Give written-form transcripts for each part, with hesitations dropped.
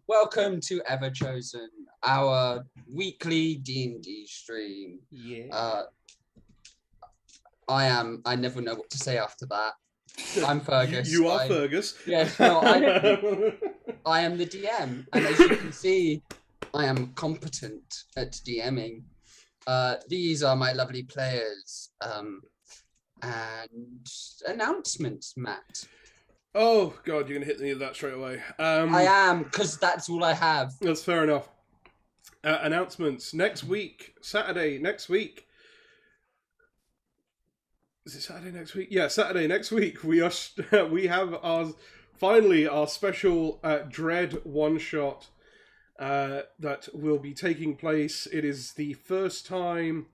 welcome to Everchosen, our weekly D&D stream. Yeah. I never know what to say after that. I'm Feargus. You are Feargus. Yes, no, I am the DM, and as you can see, I am competent at DMing. These are my lovely players. And announcements, Matt. Oh God, you're gonna hit me with that straight away. I am, because that's all I have. That's fair enough. Announcements next week, Saturday next week. Is it Saturday next week? Yeah, Saturday next week. We have our special Dread one shot that will be taking place. It is the first time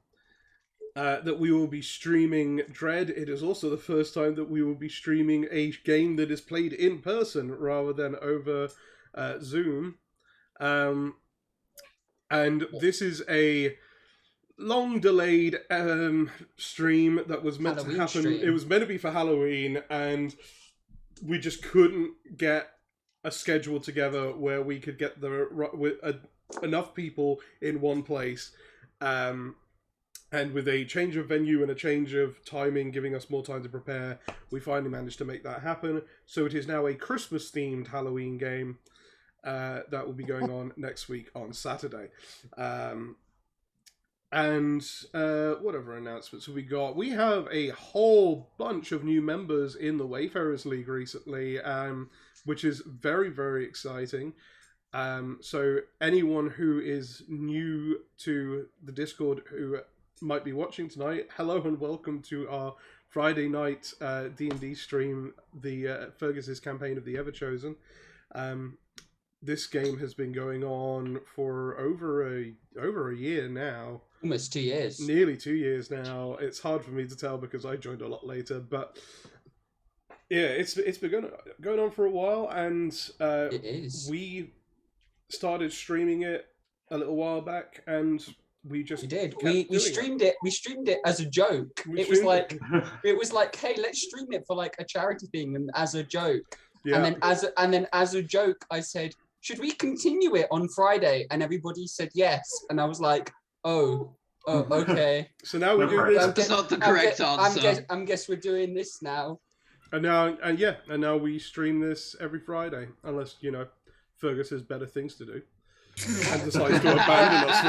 that we will be streaming Dread. It is also the first time that we will be streaming a game that is played in person rather than over Zoom. And this is a long-delayed stream that was meant to happen. Stream. It was meant to be for Halloween, and we just couldn't get a schedule together where we could get enough people in one place. And with a change of venue and a change of timing, giving us more time to prepare, we finally managed to make that happen. So it is now a Christmas-themed Halloween game that will be going on next week on Saturday. And what other announcements have we got? We have a whole bunch of new members in the Wayfarers League recently, which is very, very exciting. So anyone who is new to the Discord who might be watching tonight, hello and welcome to our Friday night D&D stream, the Feargus' campaign of the Everchosen. This game has been going on for over a year now. Almost 2 years. Nearly 2 years now. It's hard for me to tell because I joined a lot later, but yeah, it's been going on for a while, and it is. We started streaming it a little while back, and we did. We streamed it. We streamed it as a joke. It was like, hey, let's stream it for like a charity thing, and as a joke. Yeah. And then as a joke, I said, should we continue it on Friday? And everybody said yes. And I was like, oh, okay. So now we're doing this. That's not the correct answer. I guess we're doing this now. And now we stream this every Friday, unless Feargus has better things to do and decides to abandon us for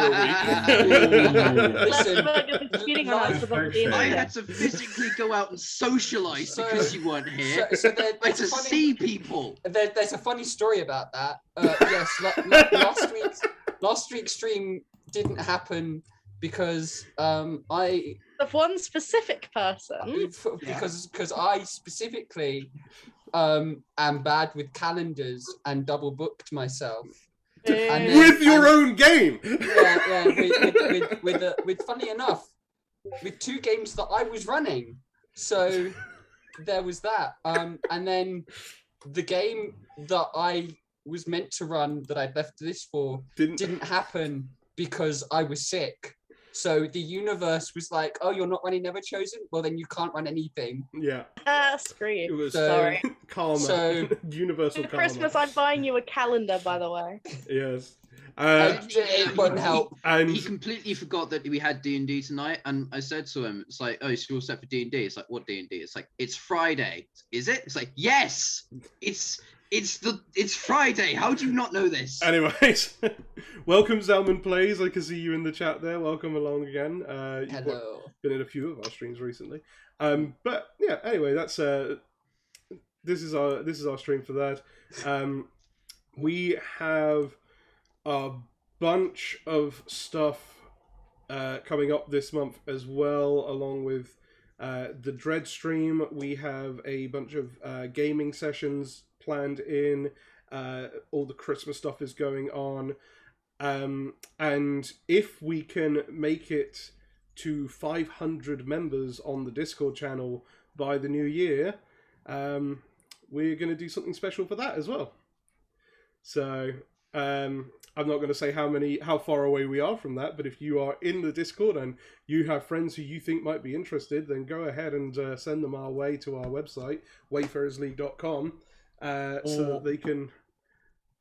a week. I had to physically go out and socialise because you weren't here. I had to see people. There's a funny story about that. Yes, last week's stream didn't happen because of one specific person. Because I specifically am bad with calendars and double booked myself. With your own game. Yeah. With funny enough, with 2 games that I was running. So there was that. And then the game that I was meant to run that I'd left this for didn't happen because I was sick. So the universe was like, oh, you're not running Everchosen? Well, then you can't run anything. Yeah. Screw you. It was sorry. Karma. So, universal for karma. Christmas, I'm buying you a calendar, by the way. Yes. It won't help. He completely forgot that we had D&D tonight, and I said to him, it's like, oh, so you're all set for D&D? It's like, what D&D? It's like, it's Friday. Is it? It's like, yes! It's Friday. How do you not know this? Anyways, welcome Zalman Plays. I can see you in the chat there. Welcome along again. Hello. You've been in a few of our streams recently. But yeah, anyway, that's this is our stream for that. We have a bunch of stuff coming up this month as well, along with the Dread stream. We have a bunch of gaming sessions planned in. All the Christmas stuff is going on. And if we can make it to 500 members on the Discord channel by the new year, we're going to do something special for that as well. So I'm not going to say how far away we are from that, but if you are in the Discord and you have friends who you think might be interested, then go ahead and send them our way to our website, wayfarersleague.com, so that they can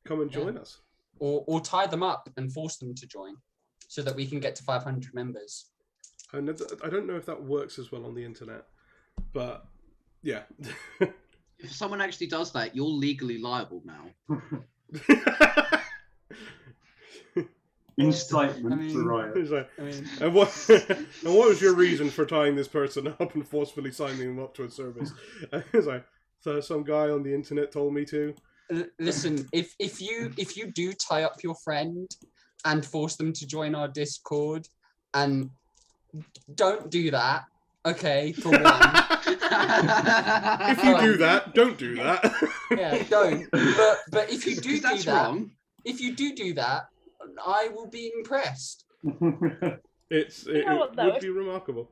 come and join us. or tie them up and force them to join, so that we can get to 500 members. I don't know if that works as well on the internet, but yeah. If someone actually does that, you're legally liable now. Incitement to riot. It's like, I mean, and what was your reason for tying this person up and forcefully signing them up to a service? It's like, so some guy on the internet told me to. listen, if you do tie up your friend and force them to join our Discord, and don't do that, okay, for one. If you do that, don't do that. Yeah, don't. But if you do that's that, wrong. if you do that, I will be impressed. It know what, though? would be remarkable.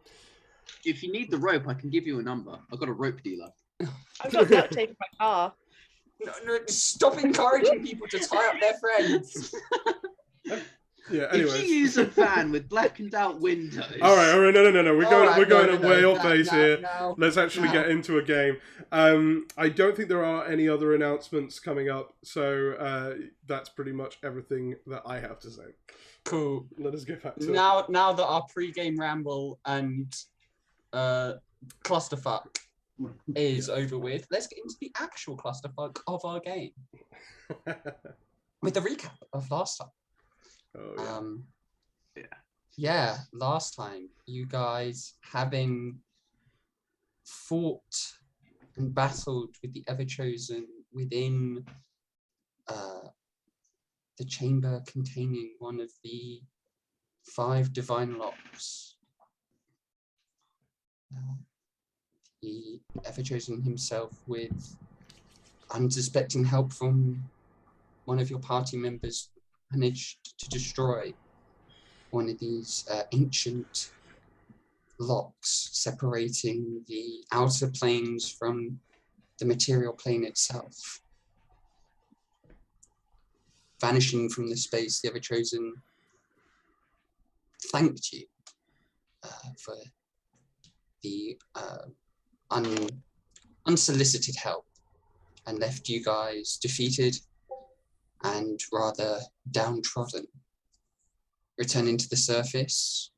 If you need the rope, I can give you a number. I've got a rope dealer. I've got duct tape in my car. No, stop encouraging people to tie up their friends. Yeah. If Anyways. you use a van with blackened out windows. All right. No. We're going no, way no, off base here. no. Let's actually get into a game. I don't think there are any other announcements coming up, so that's pretty much everything that I have to say. Cool. Let us get back to Now that our pre-game ramble and clusterfuck is over with, let's get into the actual clusterfuck of our game with the recap of last time. Oh, yeah. Yeah, last time you guys, having fought and battled with the Everchosen within the chamber containing one of the 5 divine locks. The Everchosen himself, with unsuspecting help from one of your party members, managed to destroy one of these ancient locks separating the outer planes from the material plane itself. Vanishing from the space, the Everchosen thanked you for the unsolicited help and left you guys defeated and rather downtrodden. Returning to the surface,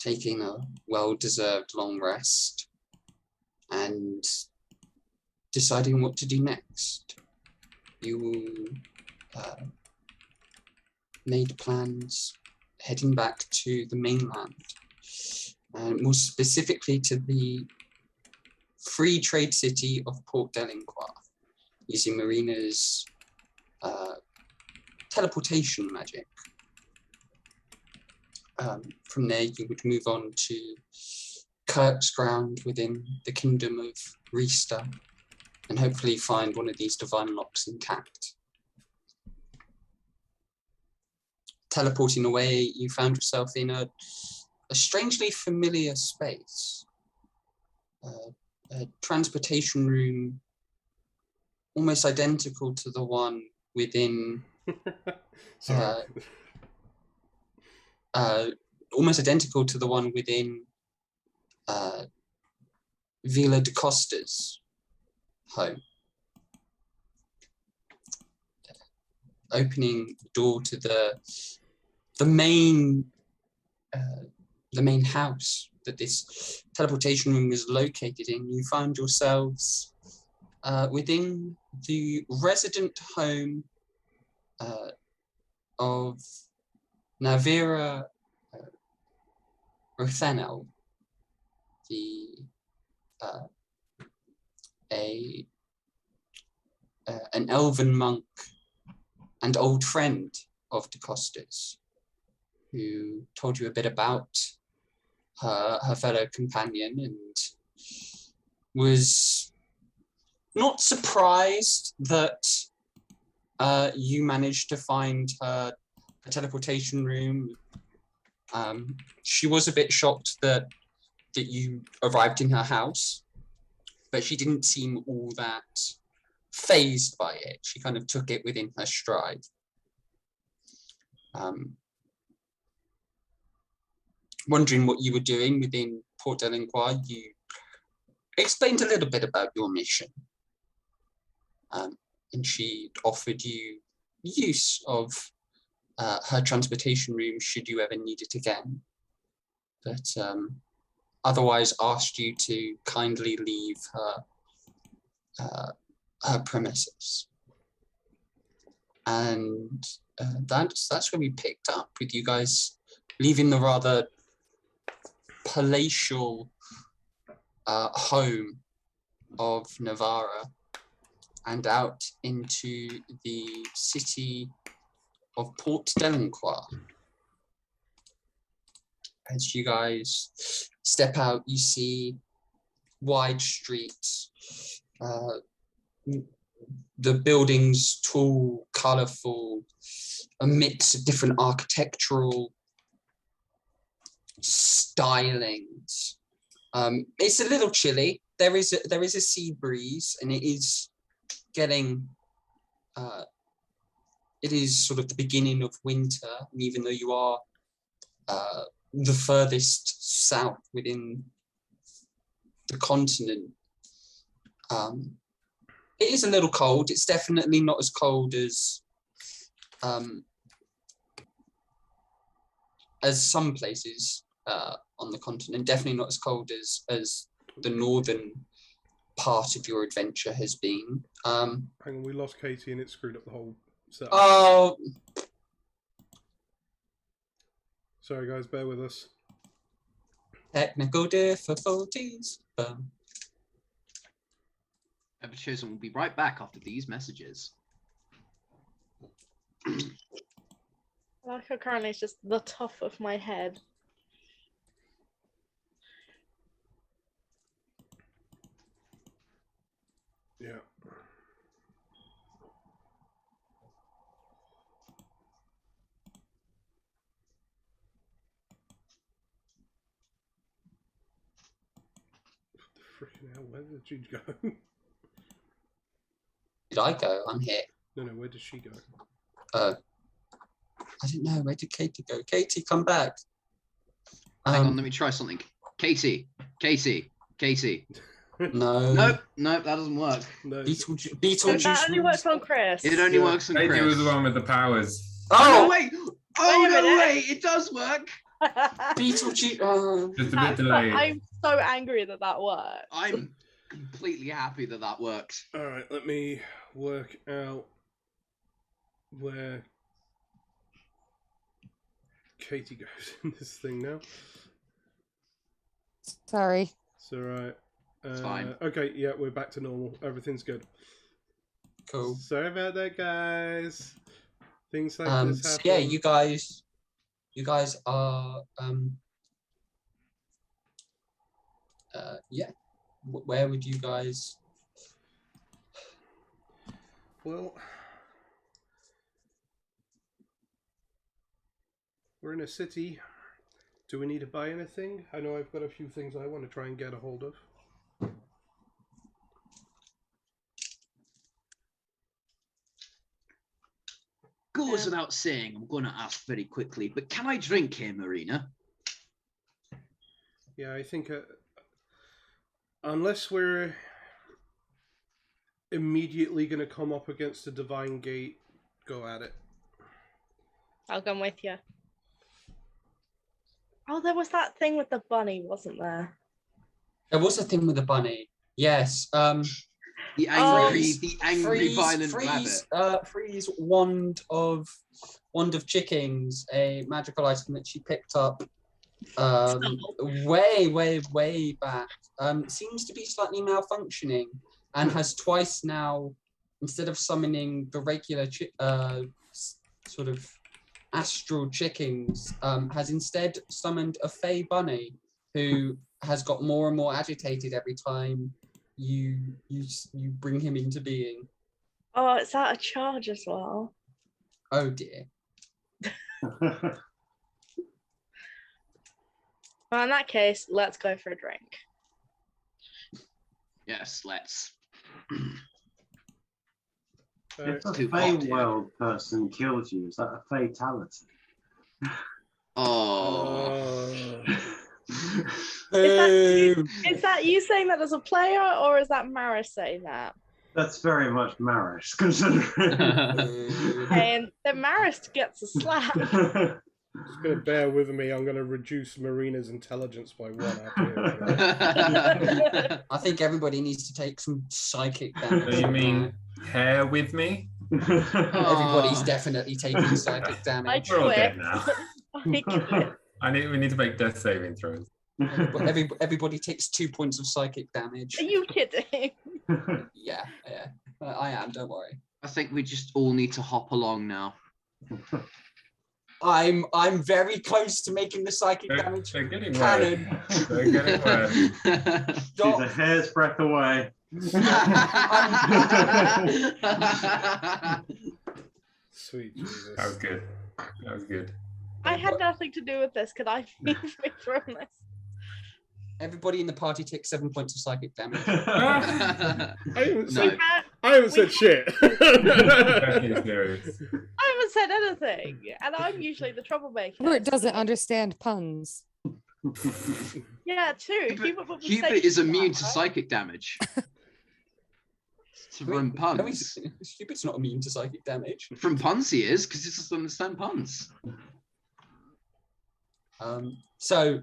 taking a well-deserved long rest, and deciding what to do next. You made plans heading back to the mainland, and more specifically to the free trade city of Port Delinquar, using Marina's teleportation magic. From there, you would move on to Kirk's ground within the kingdom of Rista, and hopefully find one of these divine locks intact. Teleporting away, you found yourself in a strangely familiar space. A transportation room almost identical to the one within Sorry. almost identical to the one within Villa de Costa's home. Opening the door to the main house that this teleportation room is located in, you find yourselves within the resident home of Navira Rothenel, an elven monk and old friend of De Costa's, who told you a bit about her fellow companion and was not surprised that you managed to find her a teleportation room. She was a bit shocked that you arrived in her house, but she didn't seem all that fazed by it. She kind of took it within her stride. Wondering what you were doing within Port Delinquar, you explained a little bit about your mission. And she offered you use of her transportation room should you ever need it again. But otherwise asked you to kindly leave her premises. And that's where we picked up, with you guys leaving the rather palatial home of Navarra and out into the city of Port Delinquar. As you guys step out, you see wide streets, the buildings tall, colourful, a mix of different architectural stylings. It's a little chilly. There is a sea breeze, and it is getting. It is sort of the beginning of winter, and even though you are the furthest south within the continent, it is a little cold. It's definitely not as cold as some places on the continent. Definitely not as cold as the northern part of your adventure has been. Hang on, we lost Katie and it screwed up the whole setup. Oh, sorry guys, bear with us. technical difficulties. Everchosen will be right back after these messages. I like how currently it's just the top of my head. Yeah. Freaking hell, where did you go? Did I go? I'm here. No, where did she go? I don't know. Where did Katie go? Katie, come back. Hang on, let me try something. Casey. No. Nope, that doesn't work. No. Beetlejuice. That only works on Chris. It only works on Katie Chris. was the one with the powers. Oh, no, Oh, wait! Wait Oh, a no, minute. wait! It does work! Beetlejuice. Just a bit delayed. I'm so angry that worked. I'm completely happy that worked. Alright, let me work out where Katie goes in this thing now. Sorry. It's alright. It's fine. Okay, yeah, we're back to normal. Everything's good. Cool. Sorry about that, guys. Things like this So happen. yeah, you guys are yeah. Where would you guys? Well, we're in a city. Do we need to buy anything? I know I've got a few things I want to try and get a hold of. Goes without saying, I'm going to ask very quickly, but can I drink here, Marina? Yeah, I think unless we're immediately going to come up against the Divine Gate, go at it. I'll come with you. Oh, there was that thing with the bunny, wasn't there? There was a thing with the bunny. Yes. The angry, violent rabbit. Free's wand of chickens, a magical item that she picked up way back. Seems to be slightly malfunctioning and has twice now, instead of summoning the regular sort of astral chickens, has instead summoned a fey bunny who has got more and more agitated every time you bring him into being. Oh, it's out of charge as well. Oh dear. Well, in that case, let's go for a drink. Yes, let's. If a Too hot, dude. Feywild person kills you, is that a fatality? Oh. Is that you saying that as a player, or is that Mara saying that? That's very much Marish, considering. And the Marist gets a slap. Just going to bear with me. I'm going to reduce Marina's intelligence by 1 after. I think everybody needs to take some psychic damage. So you mean hair with me? Everybody's Oh. definitely taking psychic damage. We're all dead quit. now. I quit. We need to make death saving throws. Everybody takes 2 points of psychic damage. Are you kidding? Yeah. I am. Don't worry. I think we just all need to hop along now. I'm very close to making the psychic damage. They're getting Cannon. worse. They're getting worse. She's a hair's breadth away. Sweet Jesus. That was good. That was good. I had nothing to do with this. Could I be free from this? Everybody in the party takes 7 points of psychic damage. I haven't No. said, I haven't said shit. Becky is serious. I haven't said anything, and I'm usually the troublemaker. Hubert doesn't understand puns. Yeah, true. Hubert is immune to psychic damage. To run No, puns. Hubert's not immune to psychic damage. From puns he is, because he doesn't understand puns. So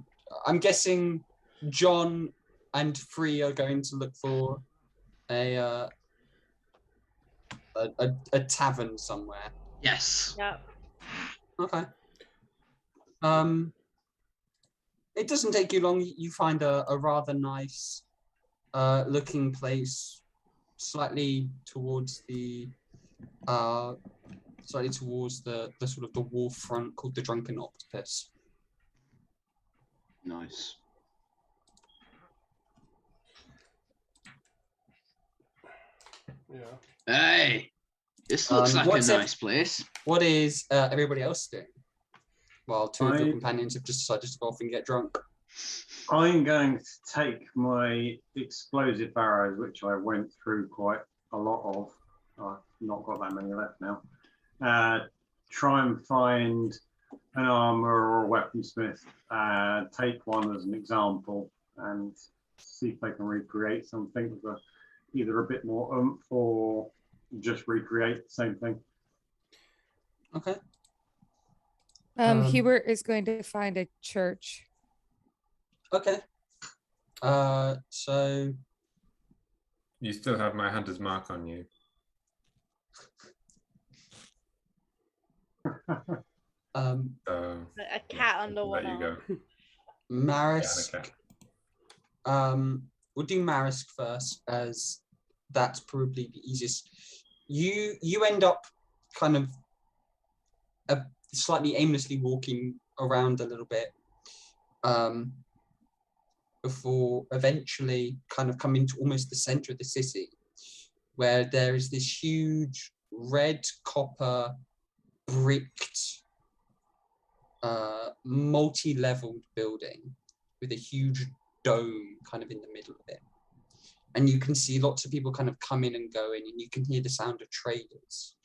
I'm guessing John and Free are going to look for a tavern somewhere. Yes. Yeah. Okay. It doesn't take you long. You find a rather nice looking place, slightly towards the sort of the wharf front, called the Drunken Octopus. Nice. Yeah. Hey, this looks like a what's it- nice place. What is everybody else doing? While two of your I- companions have just decided to go off and get drunk. I'm going to take my explosive arrows, which I went through quite a lot of. I've not got that many left now. Try and find an armor or a weaponsmith. Take one as an example and see if they can recreate something with either a bit more oomph or just recreate the same thing. Okay. Hubert is going to find a church. Okay. So You still have my hunter's mark on you. um So A cat under I'll one let you arm. go. Marisk. Yeah, okay. We'll do Marisk first, as that's probably the easiest. You end up kind of slightly aimlessly walking around a little bit, before eventually kind of coming to almost the center of the city, where there is this huge red copper bricked multi-leveled building with a huge dome kind of in the middle of it. And you can see lots of people kind of come in and go in, and you can hear the sound of traders.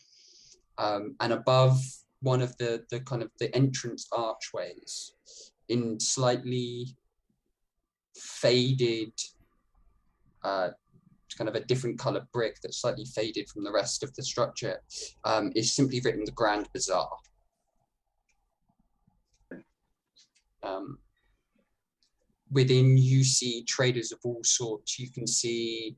And above one of the kind of the entrance archways, in slightly faded, kind of a different color brick that's slightly faded from the rest of the structure, is simply written the Grand Bazaar. Within, you see traders of all sorts. You can see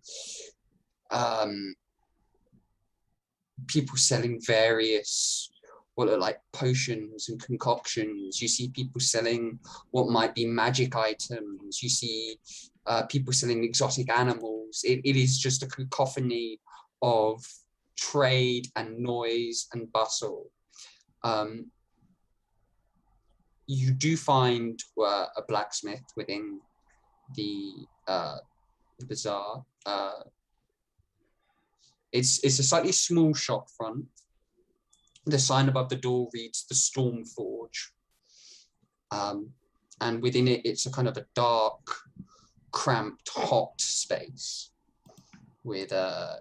people selling various what look like potions and concoctions. You see people selling what might be magic items. You see people selling exotic animals. It is just a cacophony of trade and noise and bustle. You do find a blacksmith within the bazaar. It's a slightly small shop front. The sign above the door reads the Storm Forge. And within it, it's a kind of a dark, cramped, hot space with a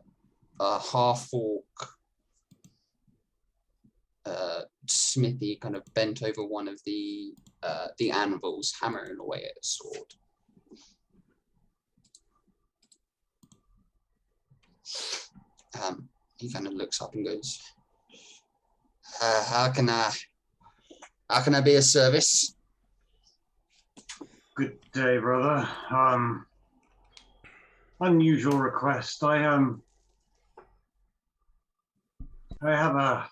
half-orc smithy kind of bent over one of the anvils, hammering away at a sword. He kind of looks up and goes, how can I be of service? Good day, brother. Unusual request. I have a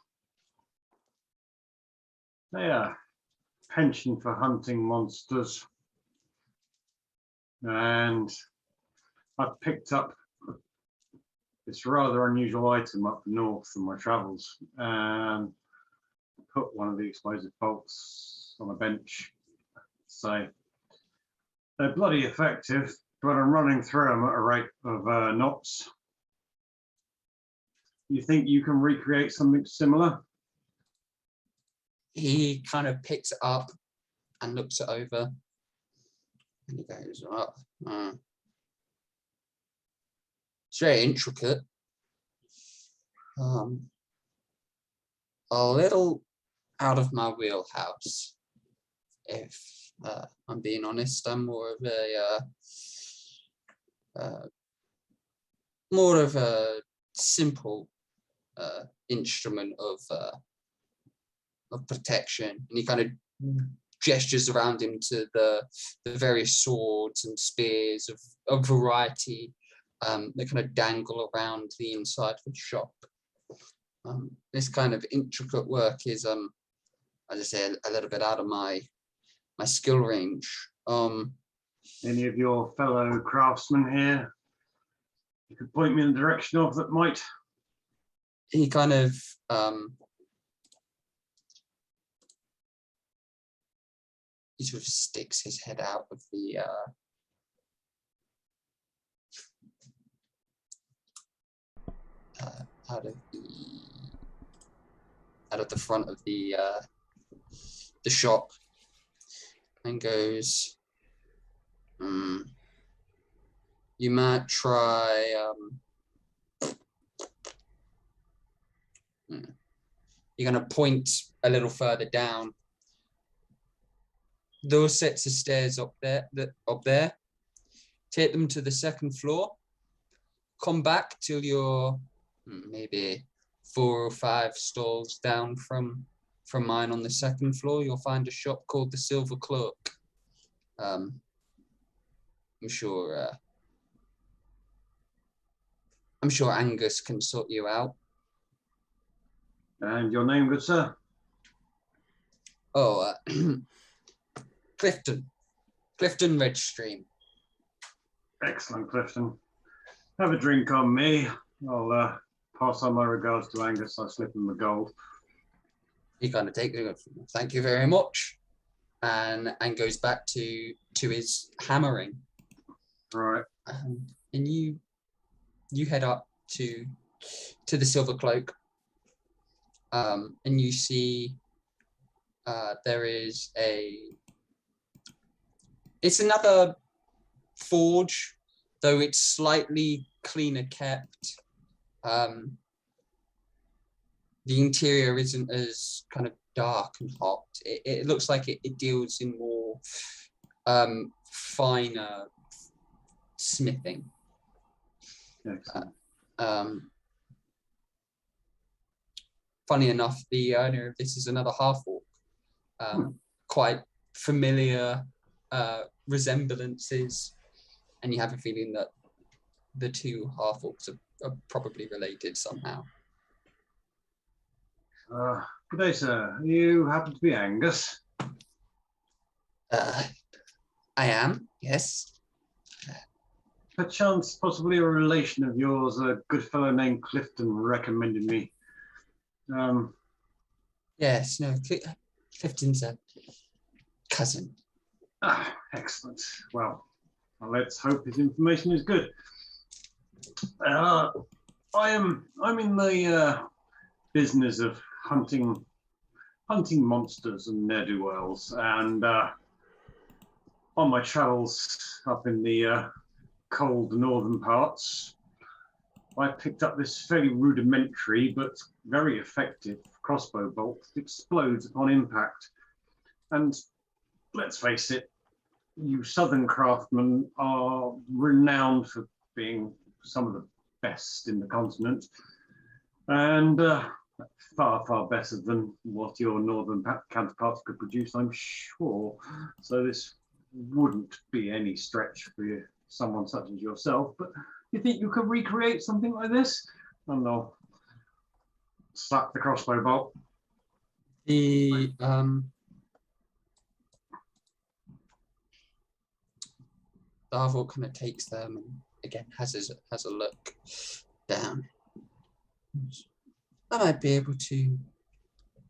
penchant for hunting monsters, and I've picked up this rather unusual item up north in my travels, and put one of the explosive bolts on a bench. So they're bloody effective, but I'm running through them at a rate of knots. You think you can recreate something similar? He kind of picks it up and looks it over, and he goes, it's very intricate. A little out of my wheelhouse, if I'm being honest. I'm more of a simple instrument of protection. And he kind of gestures around him to the various swords and spears of variety that kind of dangle around the inside of the shop. This kind of intricate work is, as I say, a little bit out of my skill range. Any of your fellow craftsmen here you could point me in the direction of that might? He kind of he sort of sticks his head out of the out of the front of the shop and goes, you might try you're going to point a little further down. Those sets of stairs up there, take them to the second floor. Come back till you're maybe 4 or 5 stalls down from mine on the second floor. You'll find a shop called the Silver Cloak. I'm sure Angus can sort you out. And your name, good sir? Oh, Clifton Redstream. Excellent, Clifton. Have a drink on me. I'll pass on my regards to Angus. I'll slip him the gold. He kind of takes it. Thank you very much, and goes back to his hammering. Right. And you head up to the Silver Cloak, and you see there is it's another forge, though it's slightly cleaner kept. The interior isn't as kind of dark and hot. It looks like it deals in more finer smithing. Funny enough, the owner of this is another half-orc. Quite familiar resemblances, and you have a feeling that the two half-orcs are probably related somehow. Good day, sir. You happen to be Angus? I am, yes. Perchance, possibly a relation of yours, a good fellow named Clifton recommended me. Yes, no, Clifton's a cousin. Ah, excellent. Well, let's hope his information is good. I'm in the business of hunting monsters and ne'er-do-wells, and on my travels up in the cold northern parts, I picked up this fairly rudimentary but very effective crossbow bolt that explodes upon impact. And let's face it, you southern craftsmen are renowned for being some of the best in the continent, and far, far better than what your northern counterparts could produce, I'm sure. So this wouldn't be any stretch for you, someone such as yourself. But you think you could recreate something like this? And I'll slap the crossbow bolt. The Darvor kind of takes them and again has a look down. I might be able to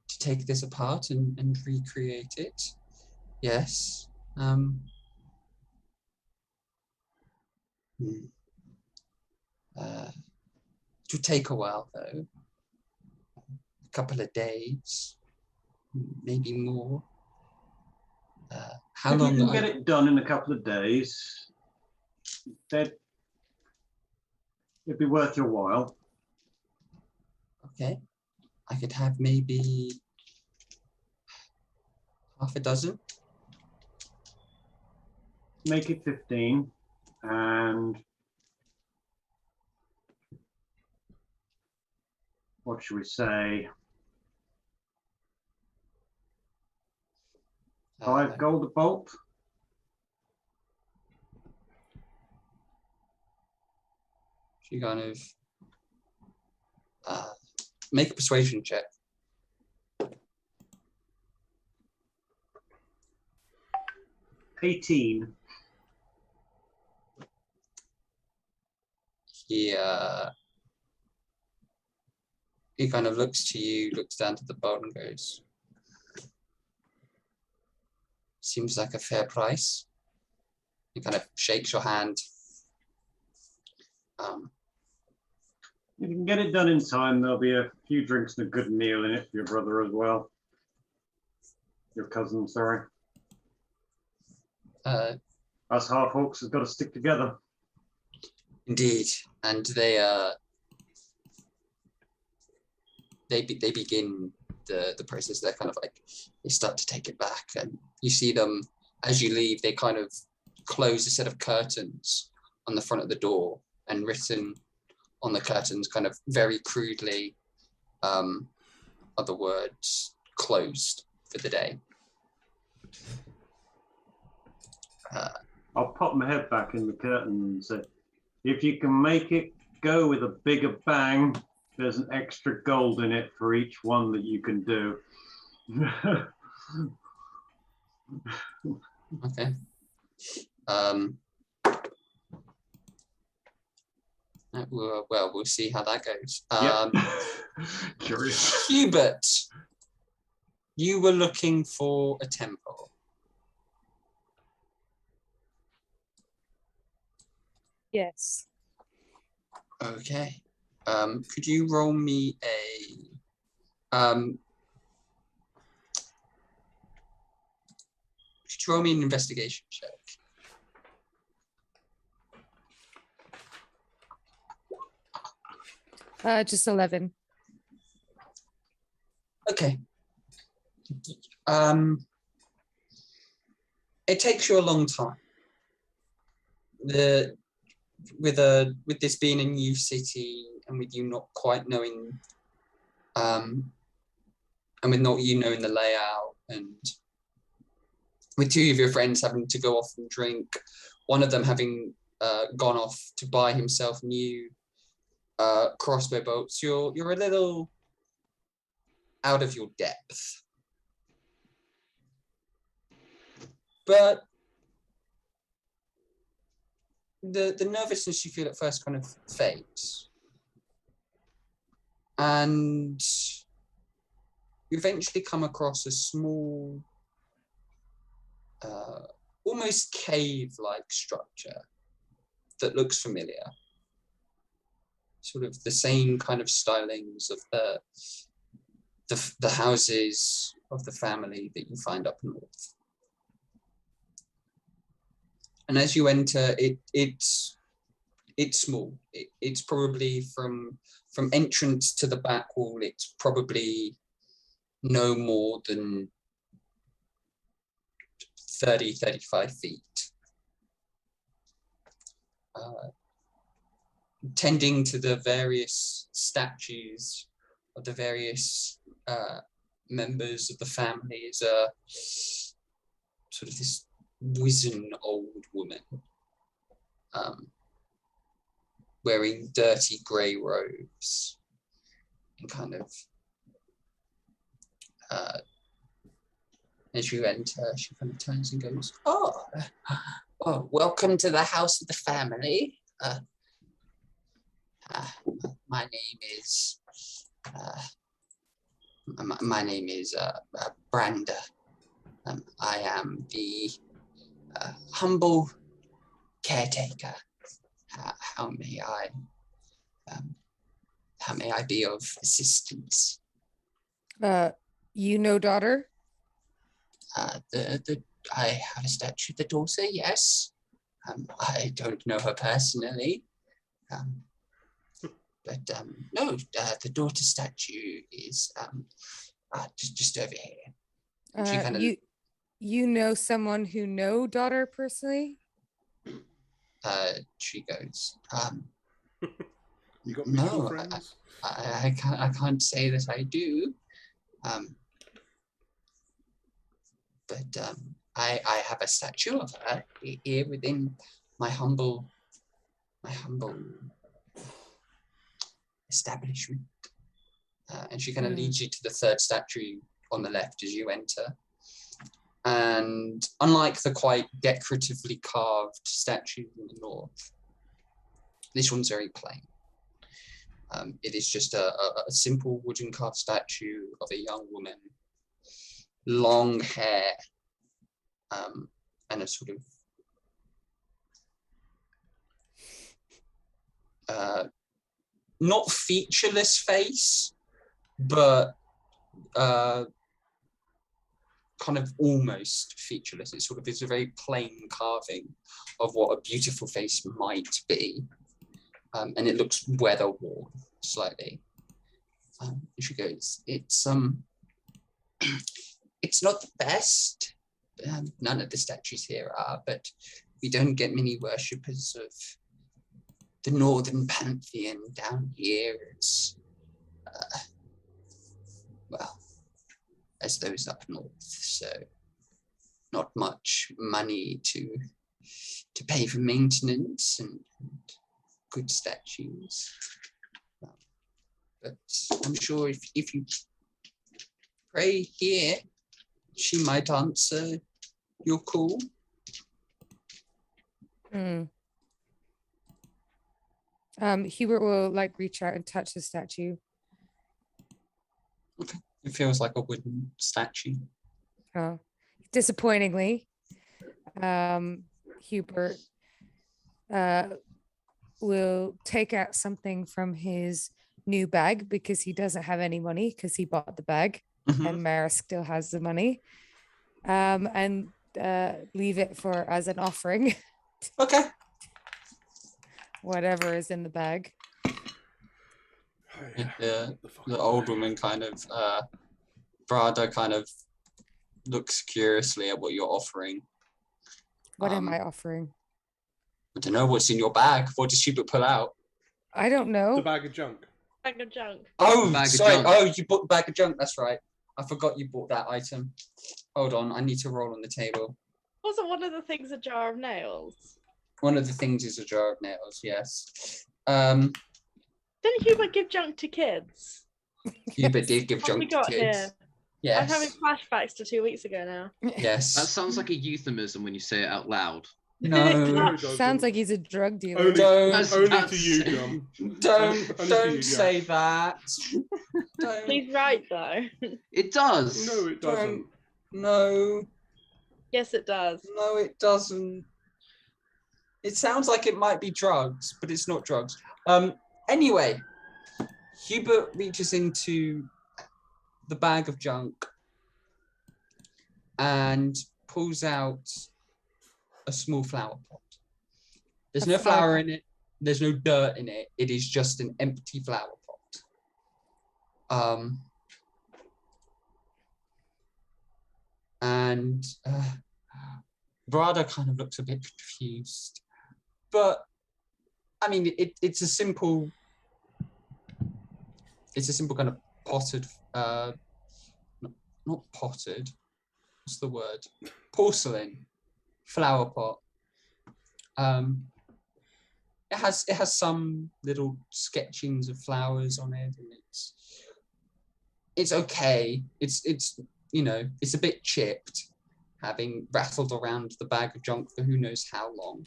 take this apart and recreate it. Yes. It would take a while though. A couple of days, maybe more. How If long? you can get it done in a couple of days, then it'd be worth your while. Okay, I could have maybe half a dozen. Make it 15, and what should we say? 5 gold a bolt. She kind of make a persuasion check. $18. He kind of looks to you, looks down to the boat and goes, seems like a fair price. He kind of shakes your hand. If you can get it done in time, there'll be a few drinks and a good meal in it for your brother as well. Your cousin, sorry. Us half-orcs have got to stick together. Indeed, and they begin the process. They're kind of like, they start to take it back, and you see them as you leave. They kind of close a set of curtains on the front of the door, and written on the curtains, kind of very crudely, are the words "closed for the day." I'll pop my head back in the curtain and say, if you can make it go with a bigger bang, there's an extra gold in it for each one that you can do. Okay. Well, we'll see how that goes. Yep. Curious. Hubert, you were looking for a temple. Yes. Okay. Could you roll me an investigation check? Just 11. Okay. It takes you a long time. With this being a new city, and with you not quite knowing, and with not you knowing the layout, and with two of your friends having to go off and drink, one of them having gone off to buy himself new crossbow bolts, you're a little out of your depth. But the nervousness you feel at first kind of fades. And you eventually come across a small, almost cave-like structure that looks familiar. Sort of the same kind of stylings of the houses of the family that you find up north. And as you enter, it's small. It's probably from entrance to the back wall, it's probably no more than 30, 35 feet. tending to the various statues of the various members of the family is a sort of this wizened old woman, wearing dirty grey robes, and kind of as you enter, she kind of turns and goes, "Oh, welcome to the house of the family. My name is Branda. I am the humble caretaker. How may I be of assistance?" Daughter? I have a statue of the daughter, yes. I don't know her personally. But no, the daughter statue is just over here. She kinda, you know someone who know daughter personally? she goes, You got no, mutual friends? I can't say that I do. But I have a statue of her here within my humble establishment. And she kind of leads you to the third statue on the left as you enter. And unlike the quite decoratively carved statue in the north, this one's very plain. It is just a simple wooden carved statue of a young woman, long hair, and a sort of not featureless face, but kind of almost featureless. It sort of is a very plain carving of what a beautiful face might be, and it looks weather worn slightly. And she goes, "It's it's not the best. None of the statues here are, but we don't get many worshippers of the Northern Pantheon down here as well as those up north. So not much money to pay for maintenance and good statues. But I'm sure if you pray here, she might answer your call." Hubert will reach out and touch the statue. Okay. It feels like a wooden statue. Oh, disappointingly, Hubert will take out something from his new bag because he doesn't have any money because he bought the bag, and Mara still has the money, and leave it as an offering. Okay. Whatever is in the bag. The old woman kind of, Brada kind of looks curiously at what you're offering. What am I offering? I don't know what's in your bag. What does Hubert pull out? I don't know. The bag of junk. Bag of junk. Oh, Bag of sorry. junk. Oh, you bought the bag of junk. That's right. I forgot you bought that item. Hold on. I need to roll on the table. Wasn't one of the things a jar of nails? One of the things is a jar of nails, yes. Didn't Hubert give junk to kids? Hubert did give What junk we to got kids. here? Yes. I'm having flashbacks to 2 weeks ago now. Yes. That sounds like a euphemism when you say it out loud. No. No, it doesn't. Sounds like he's a drug dealer. Only, Don't- only to you, John. Don't say that. Don't. He's right though. It does. No, it doesn't. No. Yes, it does. No, it doesn't. It sounds like it might be drugs, but it's not drugs. Anyway, Hubert reaches into the bag of junk and pulls out a small flower pot. There's no flower in it. There's no dirt in it. It is just an empty flower pot. And Brada kind of looks a bit confused, but I mean, it's a simple kind of potted, not potted. What's the word? Porcelain flower pot. It has some little sketchings of flowers on it, and it's okay. It's it's a bit chipped, having rattled around the bag of junk for who knows how long.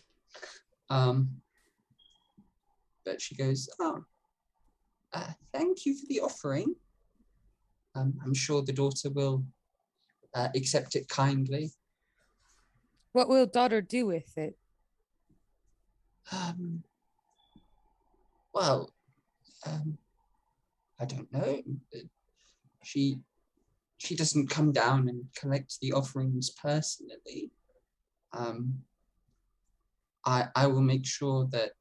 But she goes, "Oh, thank you for the offering. I'm sure the daughter will accept it kindly." What will daughter do with it? Well, I don't know. She doesn't come down and collect the offerings personally. I will make sure that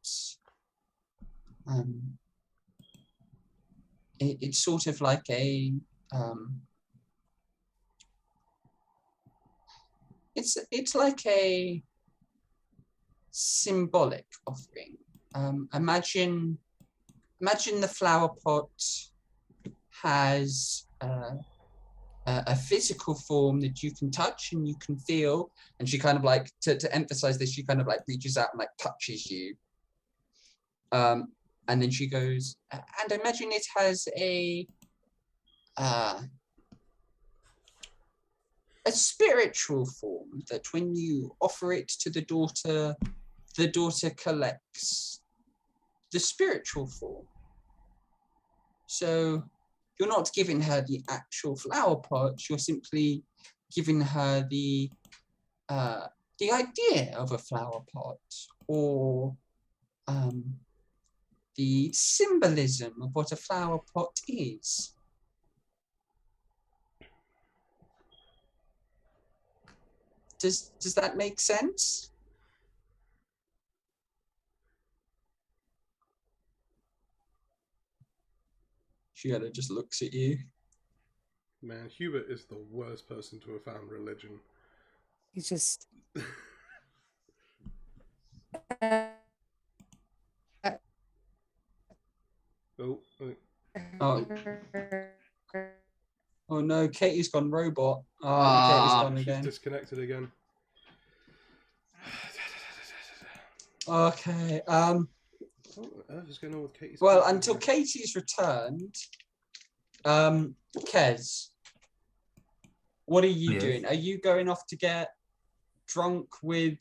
it's sort of like a it's like a symbolic offering. Imagine the flower pot has a physical form that you can touch and you can feel, and she kind of like to emphasize this, she kind of like reaches out and like touches you, and then she goes, and imagine it has a spiritual form that when you offer it to the daughter collects the spiritual form. So you're not giving her the actual flower pot, you're simply giving her the idea of a flower pot, or the symbolism of what a flower pot is. Does that make sense? She kind of just looks at you. Man, Hubert is the worst person to have found religion. He's just. Oh no, Katie's gone robot. Katie's gone again. She's disconnected again. Okay. What on earth is going on with Katie's? Well, until Katie's returned, Kez, what are you doing? Are you going off to get drunk with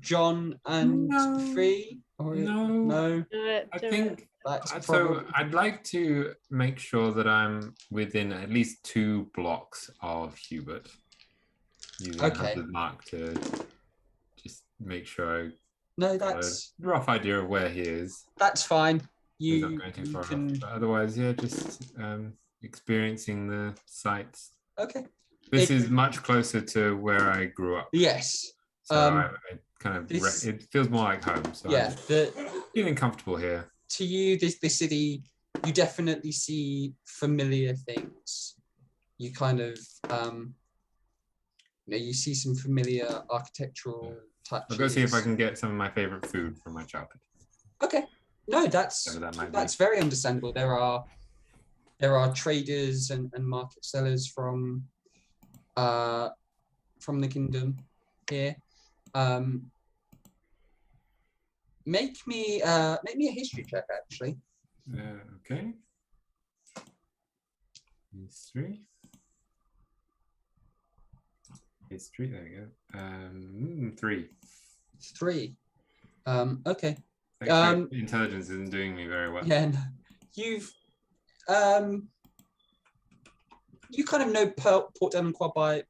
John and Free? Or no. I think that's so. I'd like to make sure that I'm within at least 2 blocks of Hubert. Using Hunter's Mark to just make sure I got a rough idea of where he is. That's fine. He's not going too far off. But otherwise, yeah, just experiencing the sights. Okay. This is much closer to where I grew up. Yes. So I kind of it feels more like home. So yeah, I'm feeling comfortable here. To you, this city, you definitely see familiar things. You kind of you see some familiar architectural touches. I'll go see if I can get some of my favorite food from my childhood. Okay. No, that's very understandable. There are traders and market sellers from the kingdom here. Make me a history check, actually. Okay. History. There we go. 3. 3. Okay. Intelligence isn't doing me very well. Yeah, no. You've you kind of know Port Delinquar by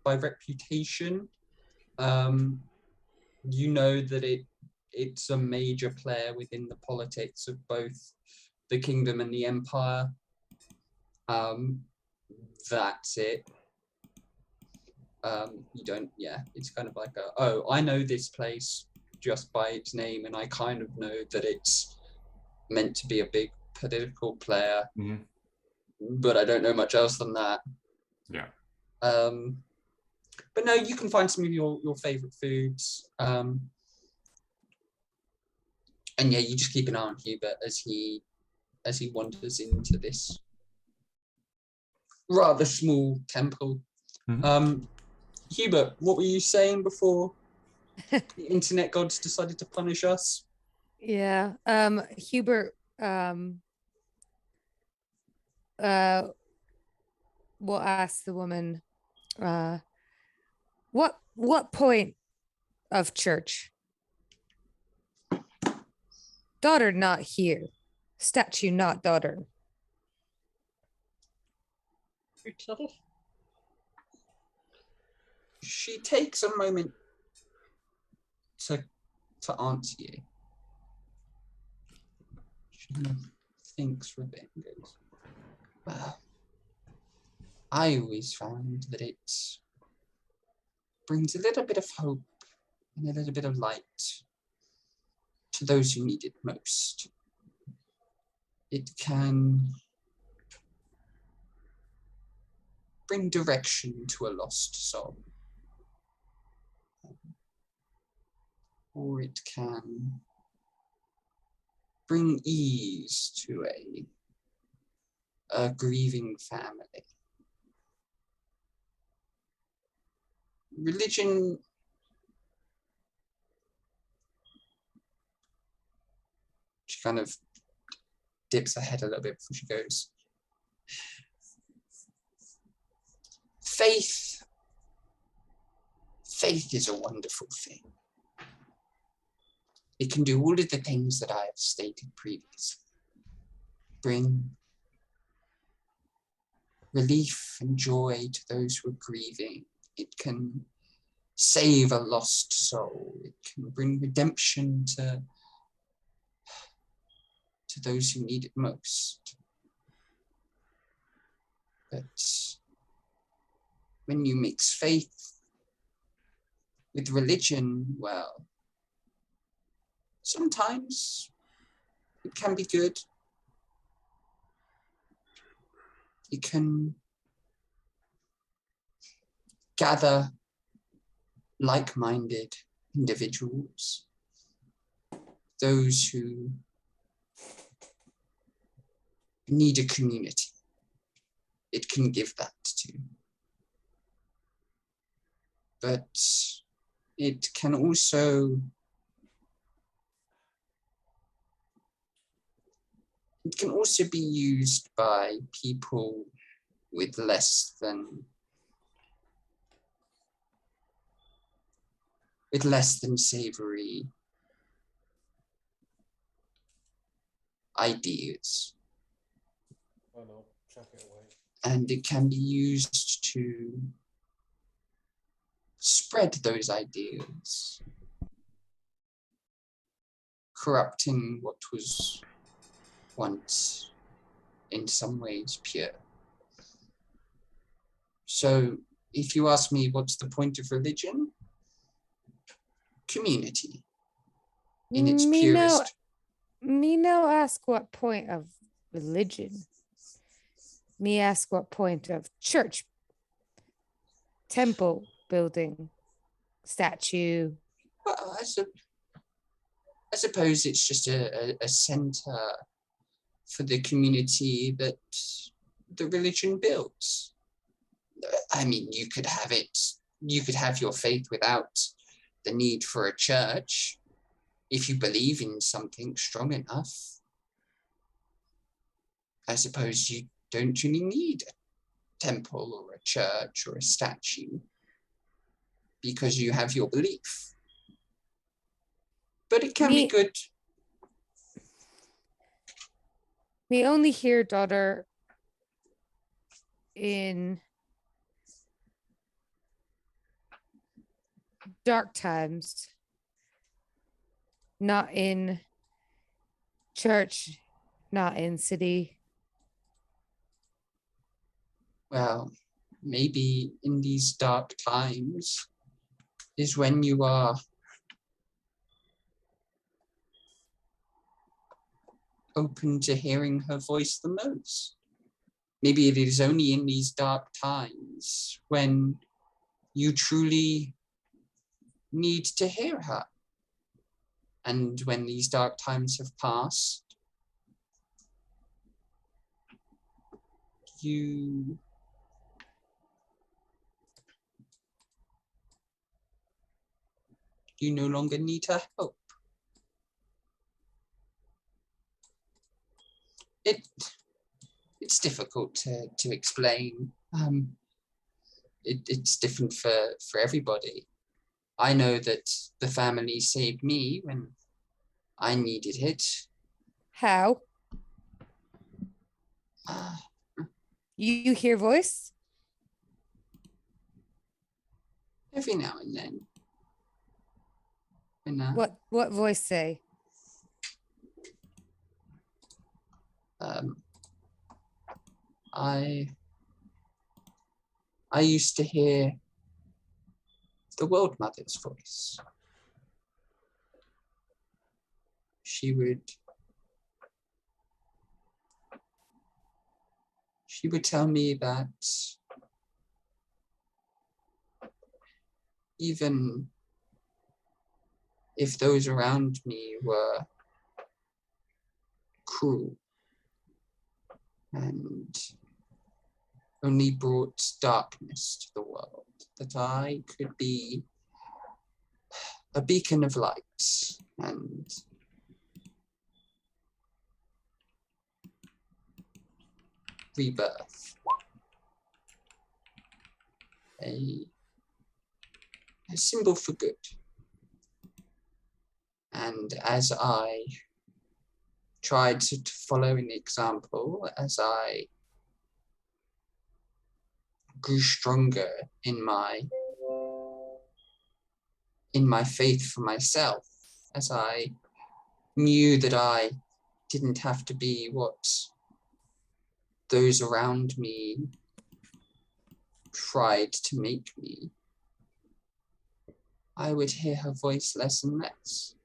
reputation. You know that it's a major player within the politics of both the kingdom and the empire. That's it. You don't. Yeah, it's kind of like I know this place just by its name, and I kind of know that it's meant to be a big political player, but I don't know much else than that. Yeah. But no, you can find some of your favorite foods. And yeah, you just keep an eye on Hubert as he wanders into this rather small temple. Hubert, what were you saying before the internet gods decided to punish us? Yeah. Hubert will ask the woman, what point of church? Daughter not here. Statue not daughter. She takes a moment to answer you. She kind of thinks for a bit and goes, well, I always found that it brings a little bit of hope and a little bit of light to those who need it most. It can bring direction to a lost soul. Or it can bring ease to a grieving family. Religion she kind of dips her head a little bit before she goes, faith is a wonderful thing. It can do all of the things that I have stated previously. Bring relief and joy to those who are grieving. It can save a lost soul. It can bring redemption to those who need it most. But when you mix faith with religion, well, sometimes it can be good. It can gather like-minded individuals, those who need a community. It can give that to. But it can also be used by people with less than savory ideas. Oh no, chuck it away. And it can be used to spread those ideas, corrupting what was once in some ways pure. So if you ask me what's the point of religion, community in its purest. Me no ask what point of religion. Me ask what point of church, temple building, statue. Well, I suppose it's just a center for the community that the religion builds. I mean, you could have your faith without the need for a church if you believe in something strong enough. I suppose you don't really need a temple or a church or a statue because you have your belief. But it can be good. We only hear daughter in dark times, not in church, not in city. Well, maybe in these dark times is when you are open to hearing her voice the most. Maybe it is only in these dark times when you truly need to hear her And when these dark times have passed, you no longer need her help. It's difficult to explain. It's different for everybody. I know that the family saved me when I needed it. How? You hear voice? Every now and then. What voice say? I used to hear the World Mother's voice. She would tell me that even if those around me were cruel and only brought darkness to the world, that I could be a beacon of light and rebirth. A symbol for good. And as I tried to follow an example, as I grew stronger in my faith for myself, as I knew that I didn't have to be what those around me tried to make me, I would hear her voice less and less,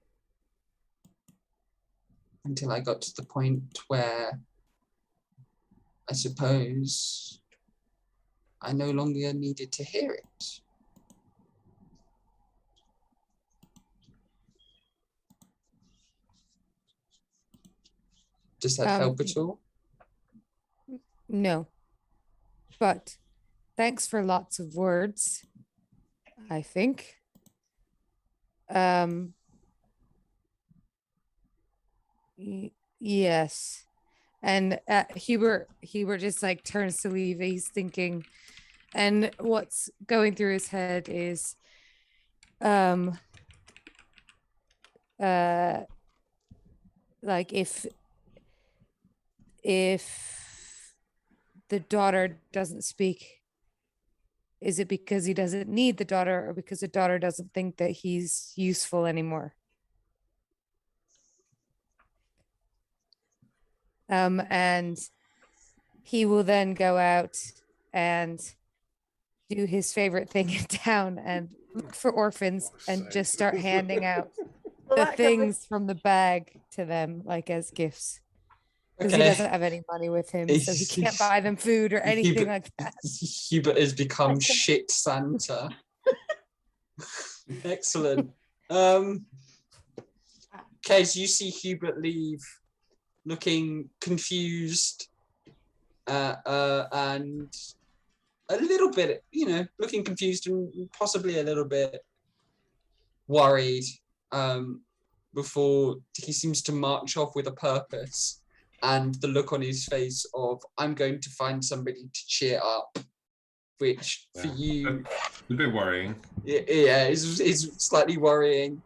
until I got to the point where I suppose I no longer needed to hear it. Does that help at all? No. But thanks for lots of words, I think. Yes. And Hubert just like turns to leave. He's thinking, and what's going through his head is like if the daughter doesn't speak, is it because he doesn't need the daughter, or because the daughter doesn't think that he's useful anymore? And he will then go out and do his favorite thing in town and look for orphans and just start handing out the things from the bag to them, like as gifts. Because he doesn't have any money with him, so he can't buy them food or anything like that. Hubert has become shit Santa. Excellent. Kez, you see Hubert leave looking confused and a little bit, looking confused and possibly a little bit worried before he seems to march off with a purpose. And the look on his face of, I'm going to find somebody to cheer up, which for you... A bit worrying. Yeah, it's slightly worrying.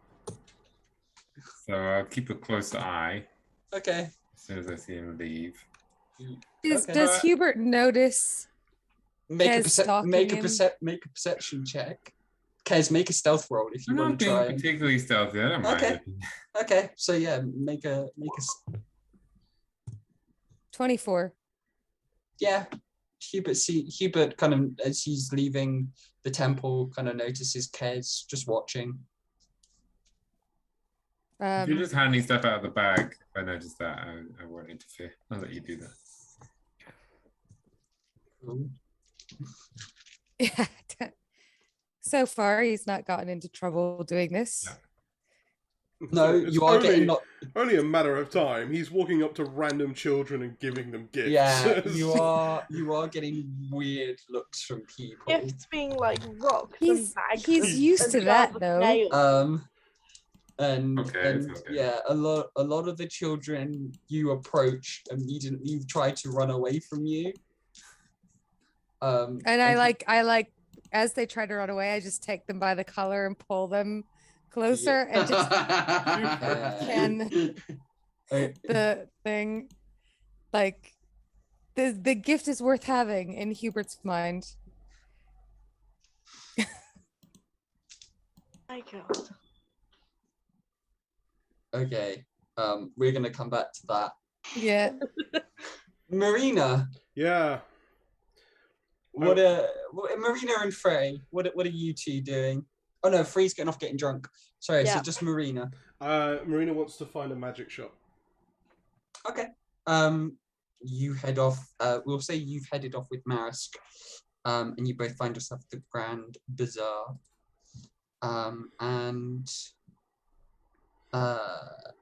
So I'll keep a closer eye. Okay. As soon as I see him leave. Does Hubert notice make a perception check? Kez, make a stealth roll if you want to try. I'm not being particularly stealthy. I don't mind. Okay. So yeah, make a 24. Yeah. Hubert kind of, as he's leaving the temple, kind of notices Kez just watching. If you're just handing stuff out of the bag, if I notice that, I won't interfere. I'll let you do that. Cool. Yeah. So far, he's not gotten into trouble doing this. No, It's you are getting only a matter of time. He's walking up to random children and giving them gifts. Yeah, you are getting weird looks from people. Gifts being like rocks He's and bags. he's and- used and to jars that of though. nails. And Okay, it's okay. yeah, a lot of the children you approach immediately try to run away from you. And I like as they try to run away, I just take them by the collar and pull them closer and just can the thing like the gift is worth having in Hubert's mind. My God. Okay, we're gonna come back to that. Yeah. Marina, Yeah. Marina and Frey, what are you two doing? Oh no, Frey's getting drunk. Sorry, Yeah. so just Marina. Marina wants to find a magic shop. Okay. You head off. We'll say you've headed off with Marisk, and you both find yourself at the Grand Bazaar.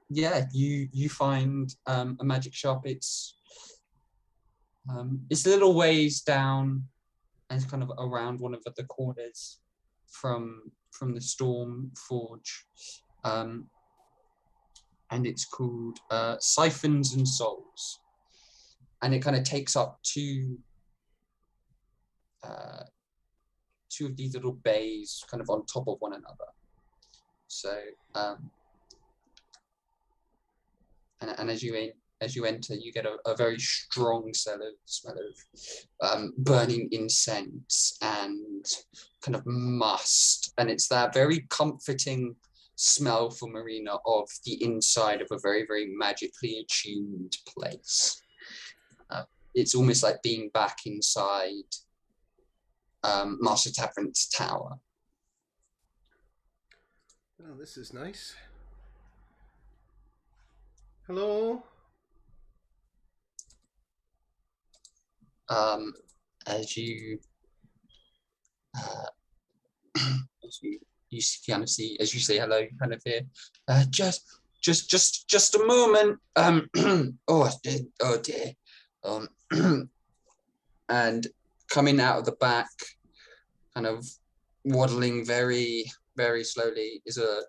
Yeah, you find a magic shop. It's a little ways down, and it's kind of around one of the corners from the Storm Forge, and it's called Siphons and Souls, and it kind of takes up two of these little bays, kind of on top of one another. So, and as you enter, you get a very strong smell of burning incense and kind of must, and it's that very comforting smell for Marina of the inside of a very, very magically attuned place. It's almost like being back inside Master Tavern's tower. Oh, this is nice. Hello? As you kind of see, as you say hello, you kind of hear, just a moment. Oh dear. And coming out of the back, kind of waddling very, very slowly, is a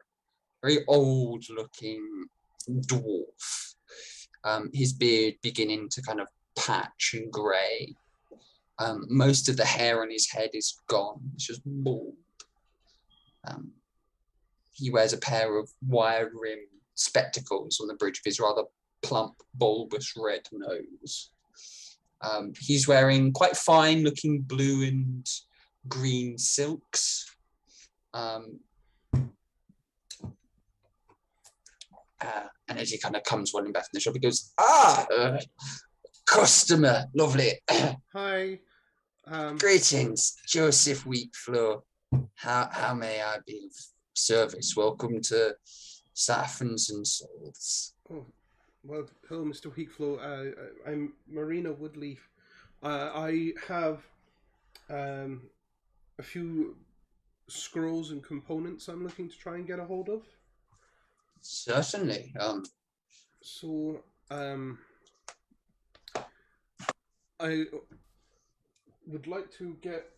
very old-looking dwarf. His beard beginning to kind of patch and grey. Most of the hair on his head is gone. It's just bald. He wears a pair of wire-rimmed spectacles on the bridge of his rather plump, bulbous red nose. He's wearing quite fine-looking blue and green silks. And as he kind of comes running back from the shop, he goes, customer, lovely. Hi. Greetings, Joseph Wheatfloor. How may I be of service? Welcome to Saffrons and Souls. Oh, well, hello, Mr. Wheatflow. I'm Marina Woodleaf. I have a few scrolls and components I'm looking to try and get a hold of. Certainly. So, I would like to get.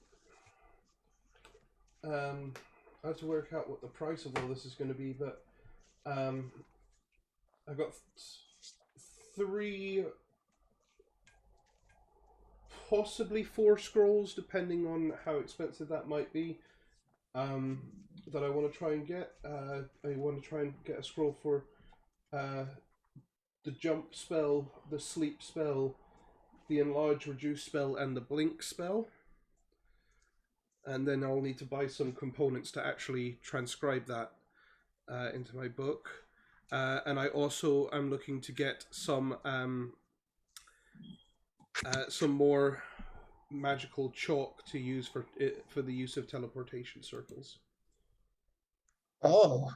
I have to work out what the price of all this is going to be, but I got 3, possibly 4 scrolls, depending on how expensive that might be. That I want to try and get. I want to try and get a scroll for the jump spell, the sleep spell, the enlarge reduce spell, and the blink spell. And then I'll need to buy some components to actually transcribe that into my book. And I also am looking to get some more magical chalk to use for the use of teleportation circles. Oh,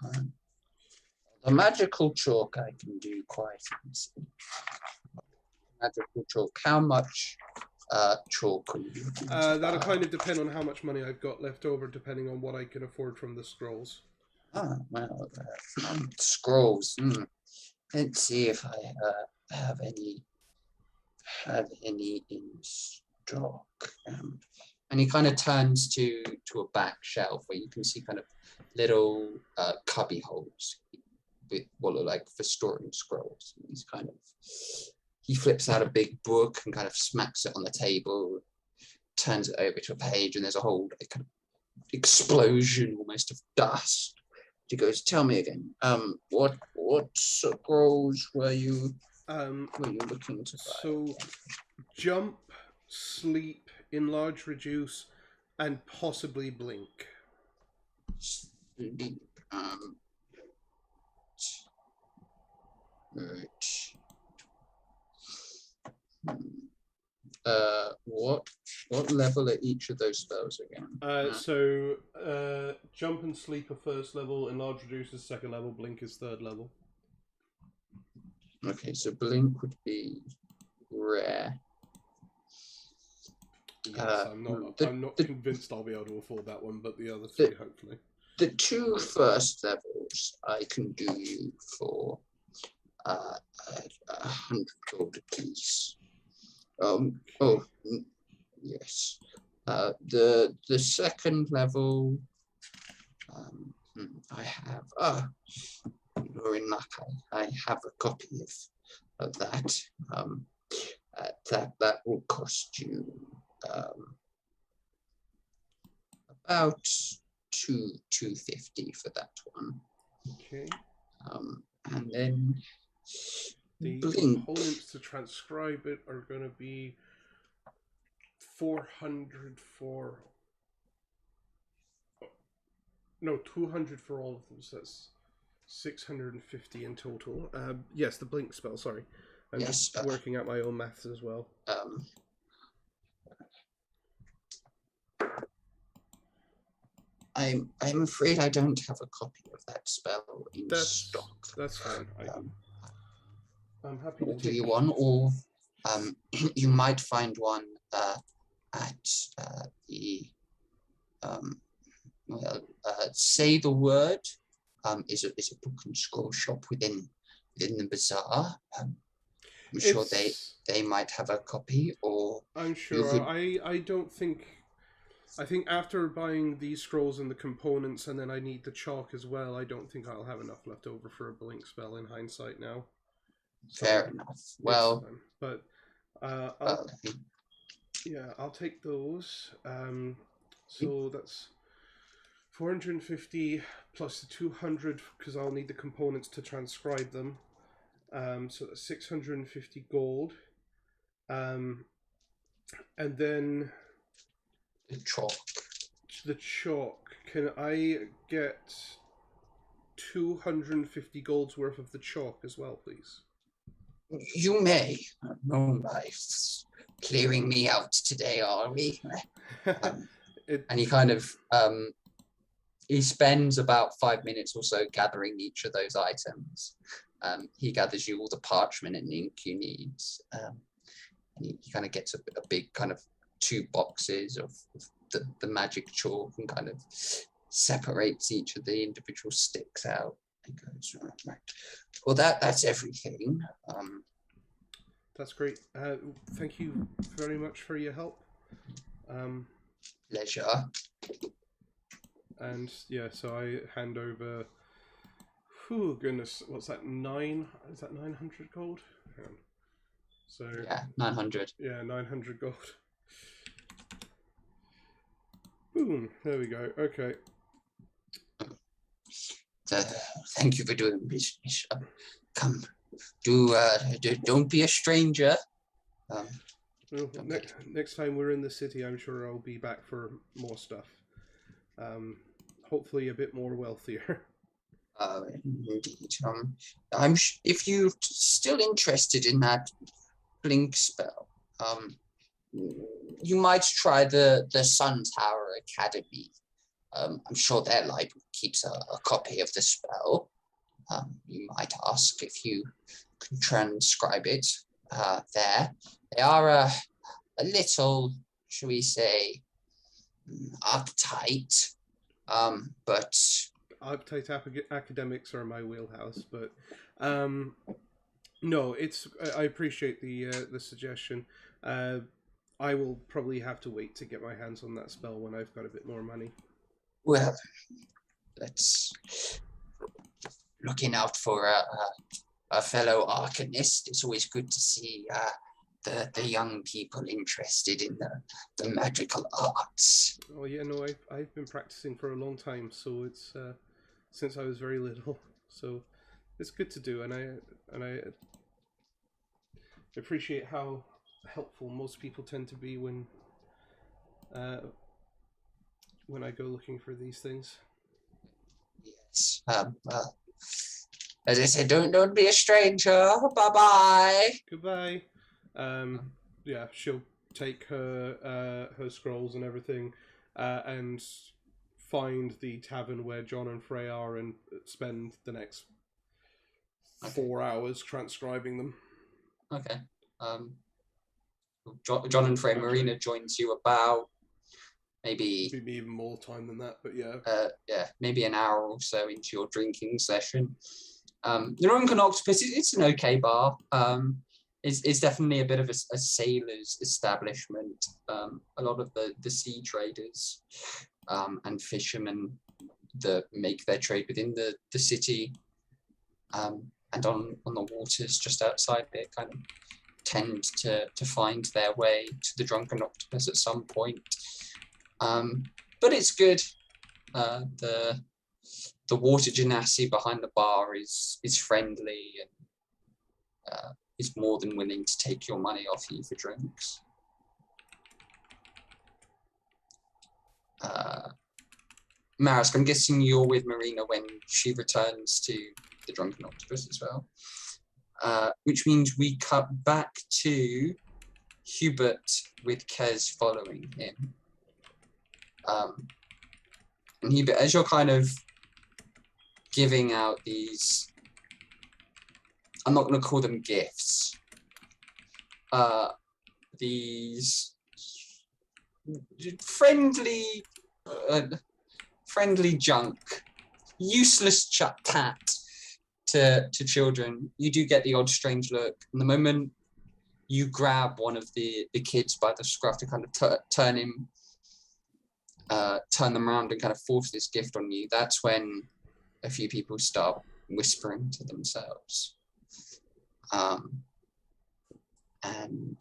the magical chalk I can do quite easily. Magical chalk. How much chalk can you do? That'll kind of depend on how much money I've got left over, depending on what I can afford from the scrolls. Well, scrolls. Let's see if I have any in stock. And he kind of turns to a back shelf where you can see kind of little cubby holes with what look like for storing scrolls. And he flips out a big book and kind of smacks it on the table, turns it over to a page, and there's a whole kind of explosion almost of dust. He goes, "Tell me again, what scrolls were you looking to buy?" So, jump, sleep, enlarge, reduce, and possibly blink. Sleep, right. What level are each of those spells again? So jump and sleep are first level, enlarge, reduce is second level, blink is third level. Okay, so blink would be rare. Yes, I'm not convinced I'll be able to afford that one, but the other three hopefully. The two first levels I can do you for 100 gold apiece. Yes. The second level, I have. You're in luck. I have a copy of that. That will cost you about 250 for that one. Okay. And then the blink. components to transcribe it are going to be 400 for. No, 200 for all of them. So that's 650 in total. Yes, the blink spell. Sorry, I'm just working out my own maths as well. I'm afraid I don't have a copy of that spell in stock. That's fine. I'm happy to take you one, or you might find one at the Say the Word is a book and scroll shop within the bazaar. I'm sure they might have a copy, or I'm sure. I don't think. I think after buying these scrolls and the components, and then I need the chalk as well, I don't think I'll have enough left over for a blink spell in hindsight now. Fair enough. Well, but I'll take those. So that's 450 plus the 200 because I'll need the components to transcribe them. So that's 650 gold. And then the chalk. Can I get 250 gold's worth of the chalk as well, please? You may. No life's clearing me out today, are we? And he kind of he spends about 5 minutes or so gathering each of those items. He gathers you all the parchment and ink you need. And he kind of gets a big kind of 2 boxes of the magic chalk and kind of separates each of the individual sticks out and goes, right. Well, that's everything. That's great. Thank you very much for your help. Pleasure. And yeah, so I hand over. Oh goodness, what's that? 9? Is that 900 gold? Hang on. So yeah, 900. Yeah, 900 gold. Boom. There we go. Okay. Thank you for doing business. Come, don't be a stranger. Next time we're in the city, I'm sure I'll be back for more stuff. Hopefully a bit more wealthier. Indeed. If you're still interested in that blink spell, you might try the Sun Tower Academy. I'm sure their library keeps a copy of the spell. You might ask if you can transcribe it there. They are a little, shall we say, uptight, but uptight academics are my wheelhouse, but no, it's. I appreciate the suggestion. I will probably have to wait to get my hands on that spell when I've got a bit more money. Well, let's looking out for a fellow arcanist. It's always good to see the young people interested in the magical arts. Oh yeah, no, I've been practicing for a long time, so it's since I was very little, so it's good to do, and I appreciate how helpful most people tend to be when I go looking for these things. Yes. As I said, don't be a stranger. Bye bye. Goodbye. Yeah, she'll take her scrolls and everything, and find the tavern where John and Frey are, and spend the next 4 hours transcribing them. Okay. John and Frey, Marina joins you about maybe even more time than that, but yeah. Maybe an hour or so into your drinking session. The Drunken Octopus, it's an okay bar. It's definitely a bit of a sailor's establishment. A lot of the sea traders and fishermen that make their trade within the city and on the waters just outside it kind of tend to find their way to the Drunken Octopus at some point. But it's good. The water genasi behind the bar is friendly and is more than willing to take your money off you for drinks. Marisk, I'm guessing you're with Marina when she returns to the Drunken Octopus as well. Which means we cut back to Hubert with Kez following him. And Hubert, as you're kind of giving out these, I'm not going to call them gifts, these friendly junk, useless tat to children, you do get the odd strange look. And the moment you grab one of the kids by the scruff to kind of turn them around and kind of force this gift on you, that's when a few people start whispering to themselves. And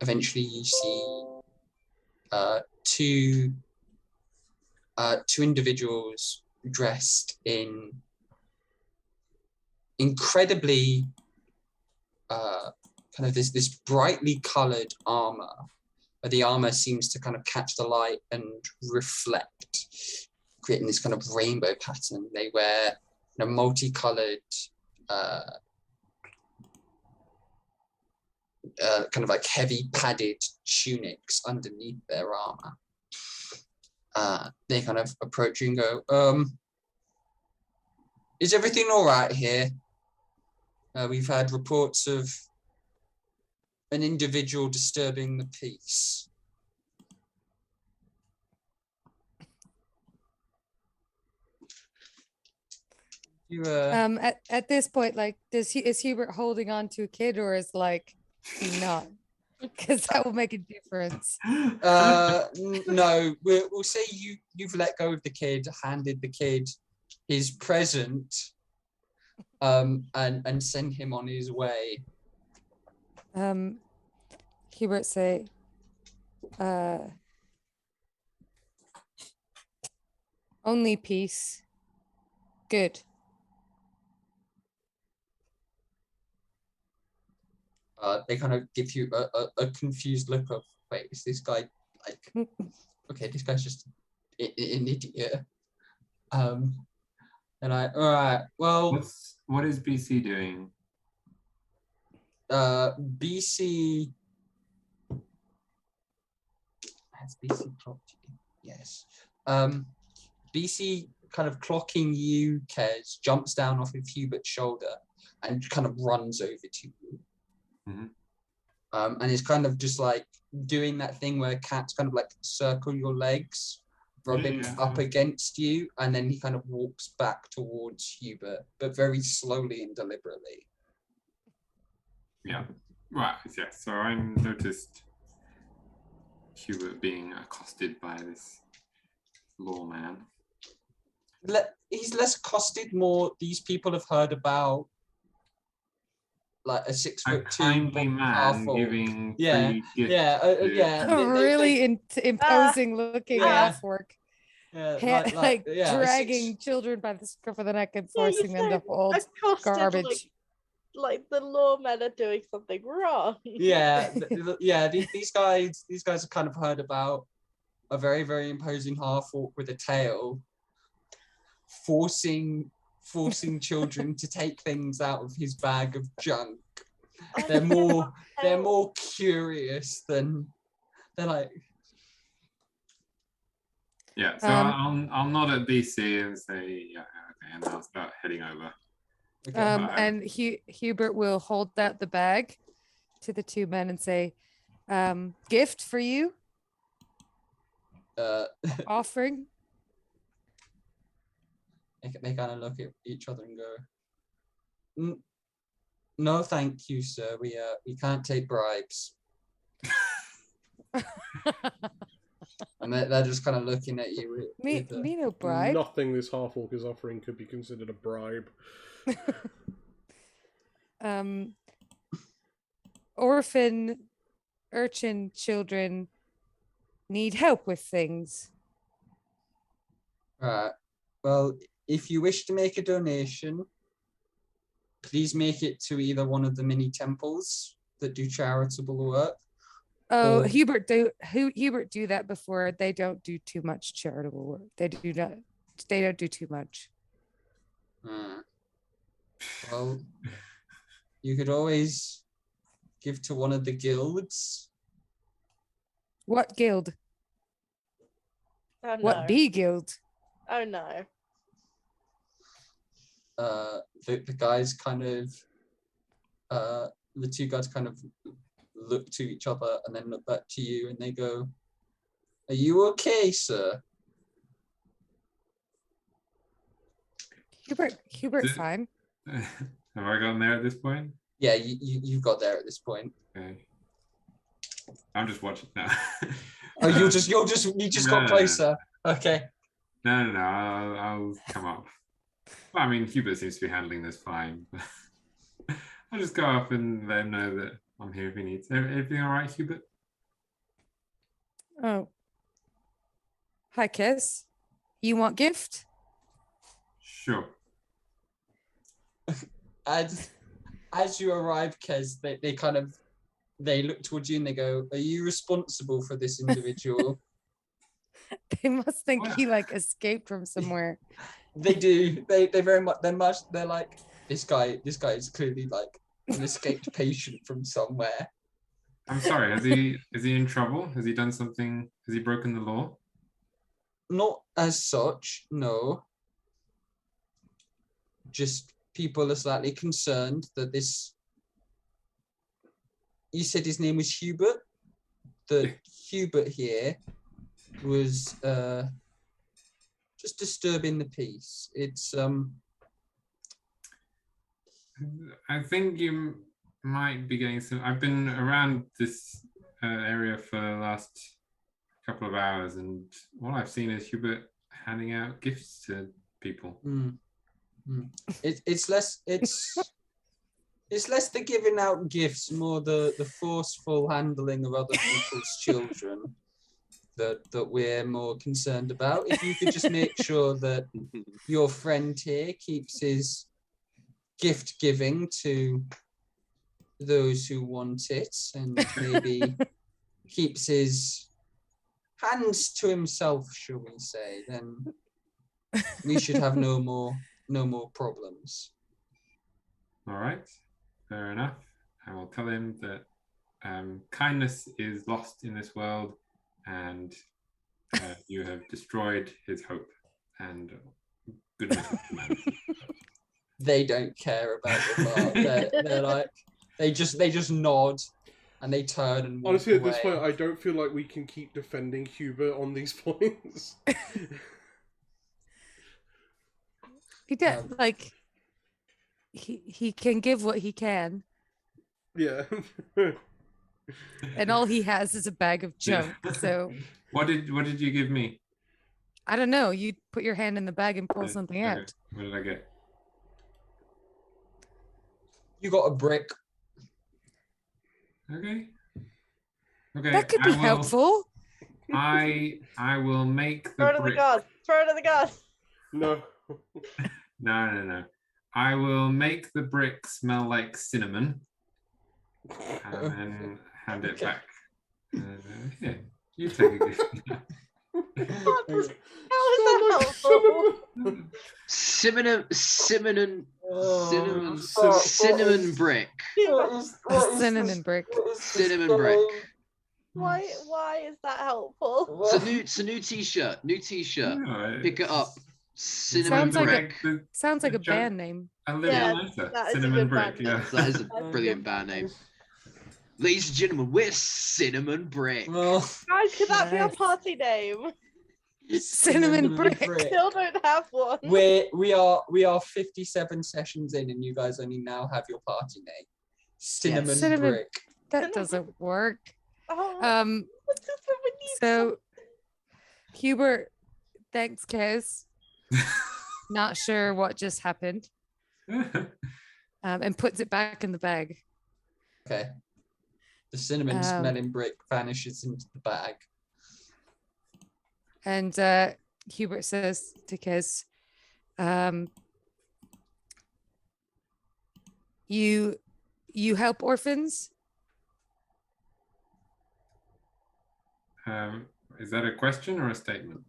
eventually you see two individuals dressed in incredibly kind of this brightly colored armor. The armor seems to kind of catch the light and reflect, creating this kind of rainbow pattern. They wear multicolored kind of like heavy padded tunics underneath their armor. They kind of approach you and go, is everything all right here? We've had reports of an individual disturbing the peace. You, at this point, like, is Hubert holding on to a kid, or is like he not? Because that will make a difference. No, we'll say you've let go of the kid, handed the kid his present, and send him on his way. Hubert say, only peace. Good. They kind of give you a confused look of, wait, is this guy like, okay, this guy's just an idiot. And all right, well. What is BC doing? BC. Has BC clocked you? Yes. BC kind of clocking you, Kez, jumps down off of Hubert's shoulder and kind of runs over to you. Mm-hmm. And it's kind of just like doing that thing where cats kind of like circle your legs rubbing up against you, and then he kind of walks back towards Hubert, but very slowly and deliberately. Yeah. Right. Yeah. So I noticed Hubert being accosted by this lawman. He's less accosted, more these people have heard about like a 6'2" kindly man giving free gifts. Really imposing looking ass work. Dragging children by the scruff of the neck and forcing them to hold garbage. Like the lawmen are doing something wrong. These guys have kind of heard about a very, very imposing half-orc with a tail forcing children to take things out of his bag of junk. They're more curious than they're like. Yeah, so I'll nod at BC and say, yeah, okay, and I'll start heading over. And Hubert will hold out the bag to the two men and say, gift for you? Offering? They kind of look at each other and go, no, thank you, sir. We can't take bribes. And they're just kind of looking at you. Me no bribe. Nothing this half-orc is offering could be considered a bribe. Urchin children need help with things. Right. Well, if you wish to make a donation, please make it to either one of the mini temples that do charitable work. Oh, Hubert do that before. They don't do too much charitable work. They don't do too much. Well, you could always give to one of the guilds. What guild? Oh, no. What B guild? Oh no. The guys kind of the two guys kind of look to each other and then look back to you and they go, "Are you okay, sir?" Hubert's fine. Have I gotten there at this point? Yeah, you've got there at this point. Okay. I'm just watching now. Oh, you just got closer. No. Okay. No, I'll come up. Well, I mean, Hubert seems to be handling this fine. I'll just go up and let him know that I'm here if he needs. Everything all right, Hubert? Oh. Hi, Kez. You want gift? Sure. As you arrive, Kez, they look towards you and they go, "Are you responsible for this individual?" They must think he escaped from somewhere. They do. They very much. They're like, this guy is clearly an escaped patient from somewhere. I'm sorry. Is he in trouble? Has he done something? Has he broken the law? Not as such, no. Just people are slightly concerned that this. You said his name was Hubert. The Hubert here was just disturbing the peace. It's I think you might be getting some. I've been around this area for the last couple of hours, and all I've seen is Hubert handing out gifts to people. It's less the giving out gifts, more the forceful handling of other people's children that we're more concerned about. If you could just make sure that your friend here keeps his gift giving to those who want it, and maybe keeps his hands to himself, shall we say, then we should have no more problems. All right, fair enough. I will tell him that kindness is lost in this world, and you have destroyed his hope and goodness of humanity. They don't care about the bar. They're like, they just nod, and they turn and walk Honestly, at away. this point, I don't feel like we can keep defending Hubert on these points. He did like he can give what he can, Yeah. and all he has is a bag of junk. So What did you give me? I don't know. You put your hand in the bag and pull something Okay. out. What did I get? You got a brick. Okay. Okay. That could be helpful. I will make Throw the it in the brick. gods. Throw it in the gods. No. No. I will make the brick smell like cinnamon and then hand it back. Here, you take a gift. How is that helpful? Cinnamon brick. Cinnamon brick. Cinnamon brick. Why is that helpful? It's a new t-shirt. New t-shirt. No, Pick it up. Cinnamon Sounds like brick. Sounds like a Junk- band name. A little Yeah, nicer. that is a Cinnamon good brick, band yeah. name. That is a brilliant band name. Ladies and gentlemen, we're Cinnamon Brick. Well, Guys, could that be our Nice. party name? Cinnamon brick. Still don't have one. We are 57 sessions in, and you guys only now have your party name. Cinnamon, Cinnamon- brick. That doesn't work. Oh, what's this one we need? So Hubert thanks Kez. Not sure what just happened. And puts it back in the bag. Okay. The cinnamon smelling brick vanishes into the bag. And Hubert says to Kez, you help orphans? Is that a question or a statement?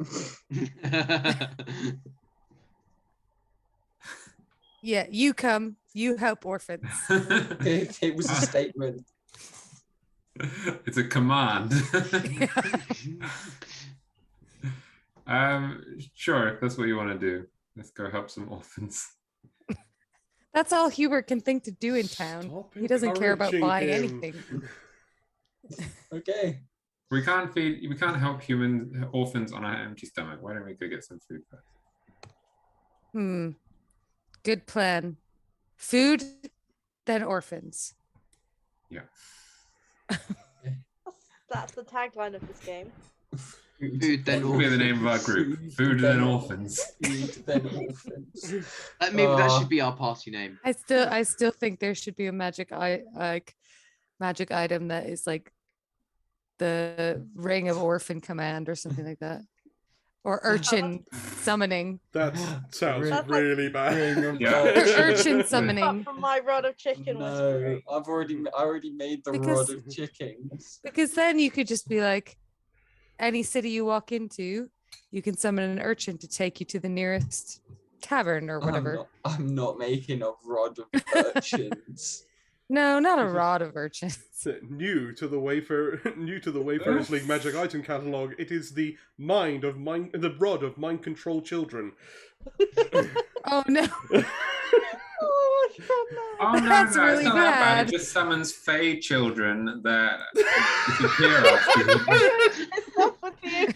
Yeah, you help orphans. It was a statement. It's a command. Sure, if that's what you want to do. Let's go help some orphans. That's all Hubert can think to do in town. Stop He doesn't care about encouraging buying him. anything. Okay. We can't help orphans on our empty stomach. Why don't we go get some food first? Good plan. Food, then orphans. Yeah. That's the tagline of this game. Food then That'll be the name of our group. Food then orphans. Food then orphans. Maybe that should be our party name. I still think there should be a magic item that is like the Ring of Orphan Command or something like that. Or urchin summoning. That sounds That's like- really bad. Yeah. Urchin summoning. Apart from my rod of chicken was No, great. I already made the Because- rod of chickens. Because then you could just be like, any city you walk into, you can summon an urchin to take you to the nearest tavern or whatever. I'm not making a rod of urchins. No, not a rod of urchins. New to the Wayfarers League magic item catalog, it is the the rod of mind control children. Oh no. Oh, my God, no. Oh no, That's no, really it's not that bad. bad. It just summons fey children that disappear often, It's not with you.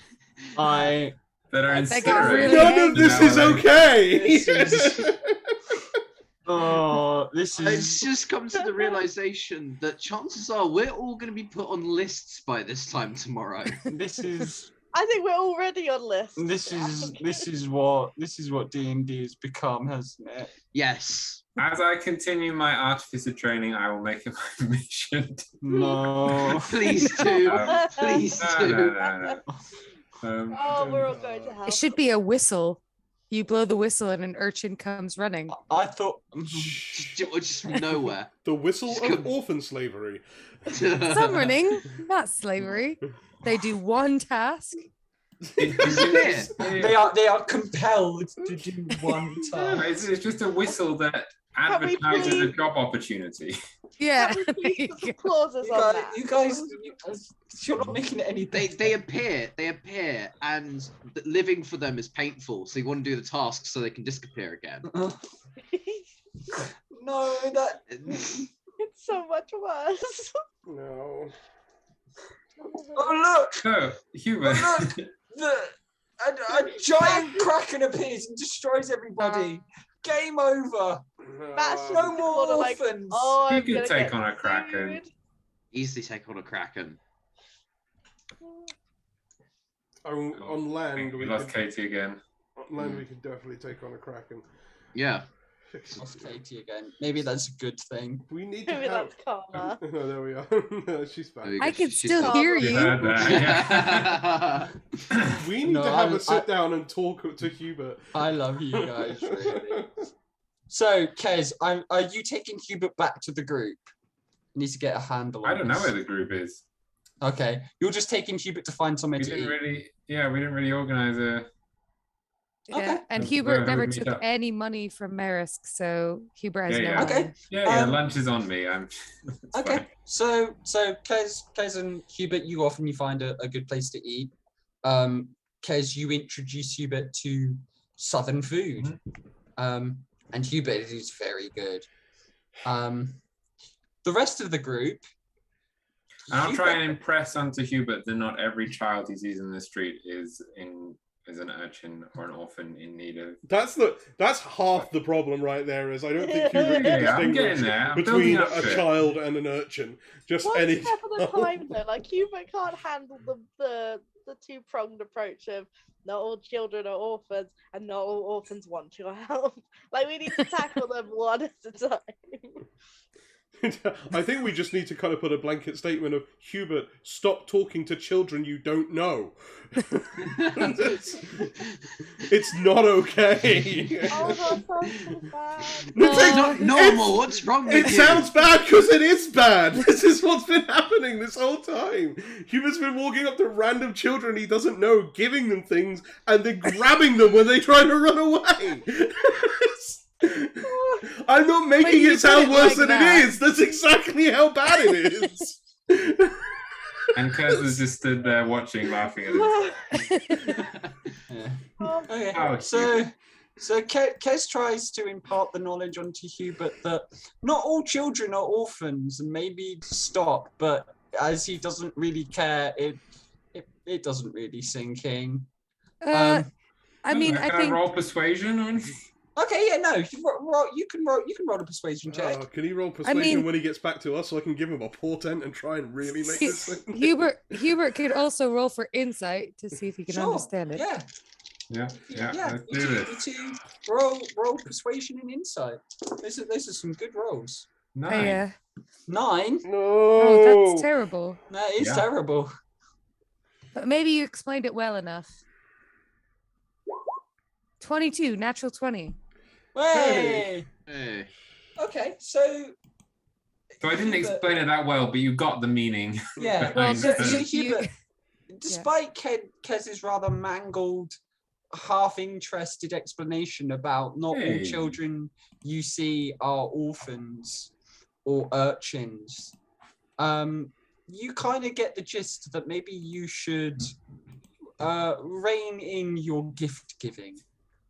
that are That got incinerated. really None of this is okay! This It's just come to the realization that chances are we're all going to be put on lists by this time tomorrow. This is I think we're already on lists. this is what D&D has become, hasn't it? Yes. As I continue my artificer training, I will make it my mission. No. Please do. Um, Please No, do. no. Oh, we're all going to help. It should be a whistle. You blow the whistle and an urchin comes running. I thought Just from nowhere. The whistle Just of come- orphan slavery. Summoning, not slavery. They do one task. they are compelled to do one No, task. it's just a whistle that advertises a job opportunity. Yeah. Can there we you put go. some clauses on that? You guys, you're not making it any better. They appear, and living for them is painful. So you want to do the task so they can disappear again. No, that It's so much worse. No. Oh look! So, Hubert. Oh, look! A giant kraken appears and destroys everybody. Game over. That's No more sort of like, orphans. oh, You I'm could gonna take get on a kraken. sued. Easily take on a kraken. On land, We lost Katie again. on land, we could definitely take on a kraken. Yeah. Lost Katie again. Maybe that's a good thing. We need to Maybe have. that's karma. Oh, there we are. No, she's back. There we go. I can She's still back. hear You you. heard that, yeah. We need No, to have I'm- a sit down and talk to Hubert. I love you guys, really. So, Kez, are you taking Hubert back to the group? Need to get a handle on I don't know this. where the group is. Okay, you're just taking Hubert to find somewhere We to didn't eat. really organize a. Yeah, Okay. and Where Hubert would never we meet took up? any money from Marisk, so Hubert has Yeah, no yeah. Okay. money. Yeah, lunch is on me. I'm. it's Okay, fine. so Kez and Hubert, you go off and you find a good place to eat. Kez, you introduce Hubert to southern food. And Hubert, it is very good. The rest of the group. I'll try and Hubert- impress onto Hubert that not every child he sees in the street is an urchin or an orphan in need of. That's half the problem right there. Is I don't think Hubert can Yeah, I'm getting distinguish there. I'm between building up a to it. child and an urchin. Just One any. step at a child. time, though. Like Hubert can't handle the two-pronged approach of not all children are orphans and not all orphans want your help. Like we need to tackle them one at a time. I think we just need to kind of put a blanket statement of Hubert, stop talking to children you don't know. It's not okay. Oh, that sounds so bad. It's not normal. What's wrong with It you? sounds bad because it is bad. This is what's been happening this whole time. Hubert's been walking up to random children he doesn't know, giving them things, and then grabbing them when they try to run away. I'm not When making you it sound put it worse like than that. it is. That's exactly how bad it is. And Kez has just stood there watching, laughing at it. Yeah. Oh, Okay. Oh, So Kez tries to impart the knowledge onto Hubert that not all children are orphans, and maybe stop. But as he doesn't really care, it doesn't really sink in. I mean, Can I think roll persuasion on. Okay, yeah, no, you can roll a persuasion check. Can he roll persuasion mean- when he gets back to us so I can give him a portent and try and really make this thing? Hubert could also roll for insight to see if he can Sure, understand it. Yeah, Yeah, let's you do two, this. you two roll persuasion and insight. Those are some good rolls. Oh, 9. yeah. 9. No. Oh, that's terrible. That is Yeah. terrible. But maybe you explained it well enough. 22, natural 20. Hey. Hey. Okay, so So I didn't explain it that well, but you got the meaning. yeah. Well, behind So, it. so you- Hubert, despite Kez's rather mangled, half-interested explanation about not all Hey. children you see are orphans or urchins, you kind of get the gist that maybe you should rein in your gift giving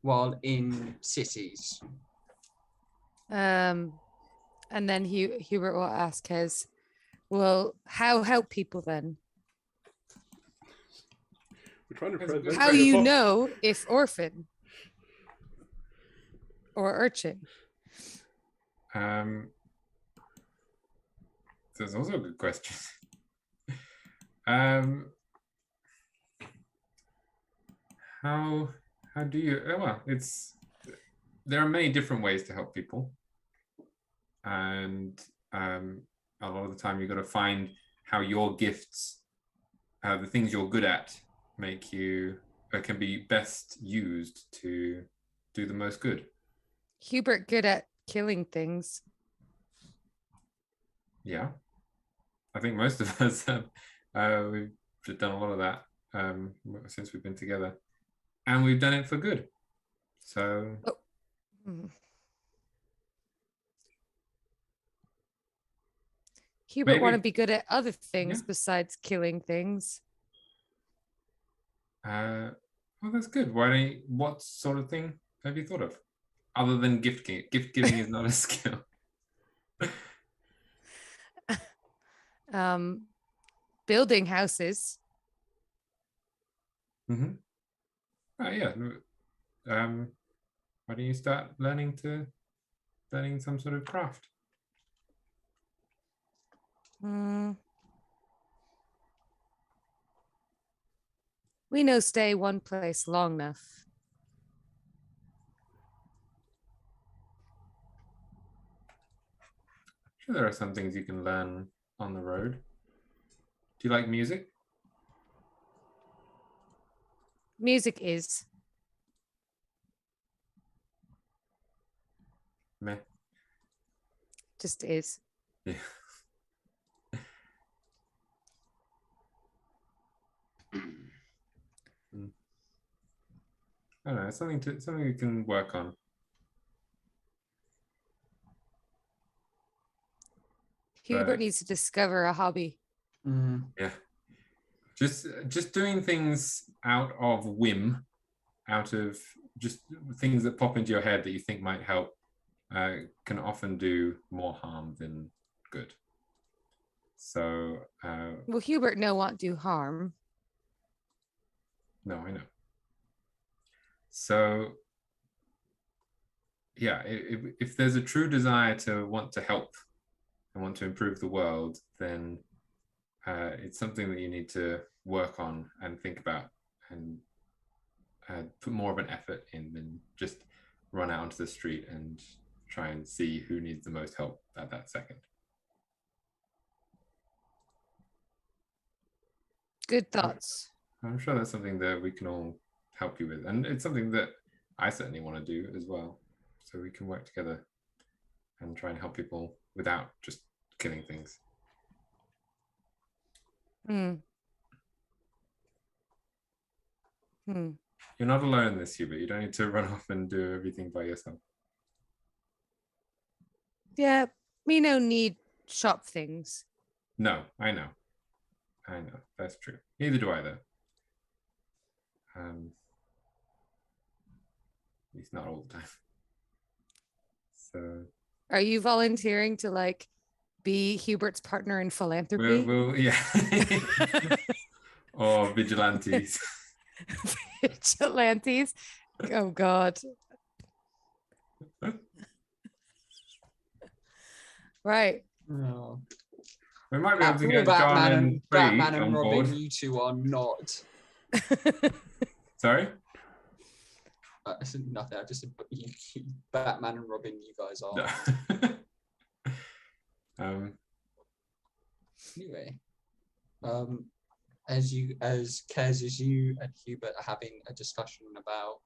while in cities. And then Hubert will ask his, well, how help people then? We're trying to That's prevent good. How you know if orphan or urchin? That's also a good question. How do you? Well, there are many different ways to help people, and a lot of the time you got to find how your gifts, the things you're good at, make you can be best used to do the most good. Hubert good at killing things. Yeah, I think most of us have. We've done a lot of that since we've been together, and we've done it for good. So Hmm. Hubert want to Maybe- be good at other things Yeah. besides killing things. well, that's good. What sort of thing have you thought of, other than gift giving? Gift giving is not a skill. building houses. Mm-hmm. Oh yeah. Why don't you start learning some sort of craft? We no stay one place long enough. Sure, there are some things you can learn on the road. Do you like music? Music is. Meh. Just is. Yeah. I don't know, something you can work on. Hubert needs to discover a hobby. Yeah. Just doing things out of whim, out of just things that pop into your head that you think might help, can often do more harm than good. So well, Hubert no want do harm. No, I know. So yeah, if there's a true desire to want to help and want to improve the world, then it's something that you need to work on and think about and put more of an effort in than just run out onto the street and try and see who needs the most help at that second. Good thoughts. I'm sure that's something that we can all help you with. And it's something that I certainly want to do as well. So we can work together and try and help people without just killing things. You're not alone in this, Hubert. You don't need to run off and do everything by yourself. Yeah, me no need shop things. No, I know. That's true. Neither do I, though. At least not all the time. So. Are you volunteering to like be Hubert's partner in philanthropy? We'll yeah. Or vigilantes. Vigilantes. Oh God. Right. No. We might be able to get John and Frey Batman and on Robin, board. you two are not. Sorry? I said nothing. I just said Batman and Robin, you guys are. No. Anyway, as Kez, as you and Hubert are having a discussion about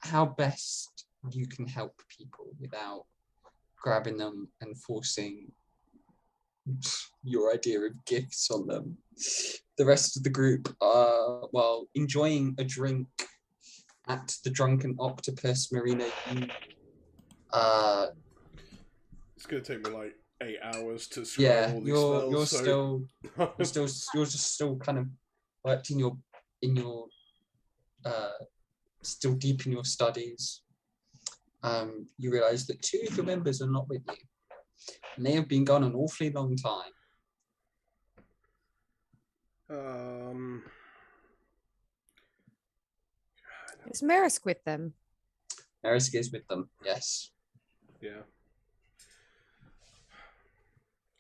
how best you can help people without grabbing them and forcing your idea of gifts on them. The rest of the group are, well, enjoying a drink at the Drunken Octopus. Marina, you it's gonna take me like 8 hours to scroll all these spells. You're just still kind of worked in your still deep in your studies. You realize that 2 of your members are not with you, and they have been gone an awfully long time. Is Marisk with them? Marisk is with them, yes. Yeah.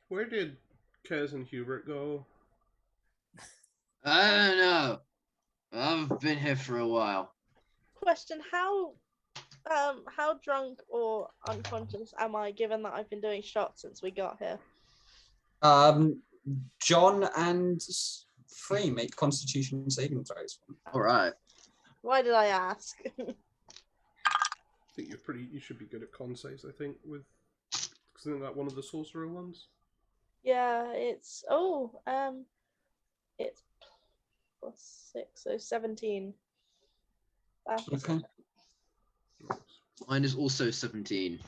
Where did Kez and Hubert go? I don't know. I've been here for a while. Question: How drunk or unconscious am I, given that I've been doing shots since we got here? John and Frey make Constitution saving throws. All right. Why did I ask? I think you should be good at con saves, I think, isn't that one of the sorcerer ones? Yeah, it's it's +6, so 17. Okay. Mine is also 17.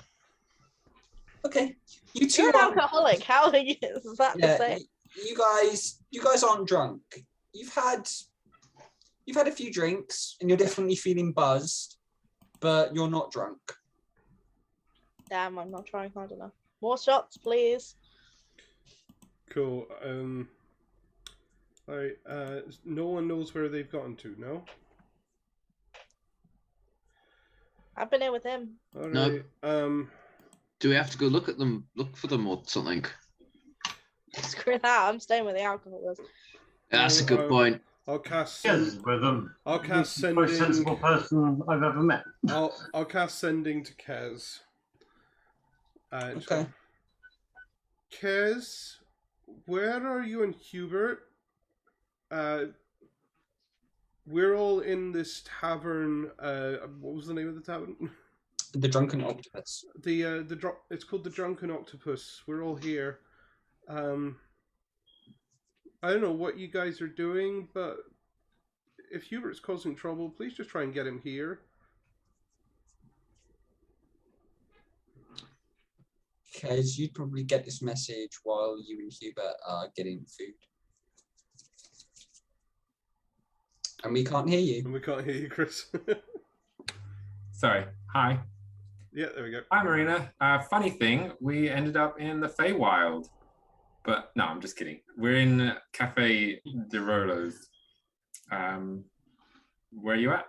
Okay. You two You're an are alcoholic. How is that the same? You guys aren't drunk. You've had a few drinks and you're definitely feeling buzzed, but you're not drunk. Damn, I'm not trying hard enough. More shots, please. Cool. All right. No one knows where they've gotten to. No. I've been here with him. All No. right. Do we have to go look for them or something? Screw that. I'm staying with the alcoholics. That's a good point. I'll cast. Yes, with them. I'll cast He's the most sending. sensible person I've ever met. I'll cast sending to Kez. Okay. Kez, where are you and Hubert? We're all in this tavern. What was the name of the tavern? The Drunken Octopus. It's called the Drunken Octopus. We're all here. I don't know what you guys are doing, but if Hubert's causing trouble, please just try and get him here. Because you'd probably get this message while you and Hubert are getting food. And we can't hear you. And we can't hear you, Chris. Sorry. Hi. Yeah, there we go. Hi, Marina. Funny thing, we ended up in the Feywild. But no, I'm just kidding. We're in Cafe de Rolos. Where are you at?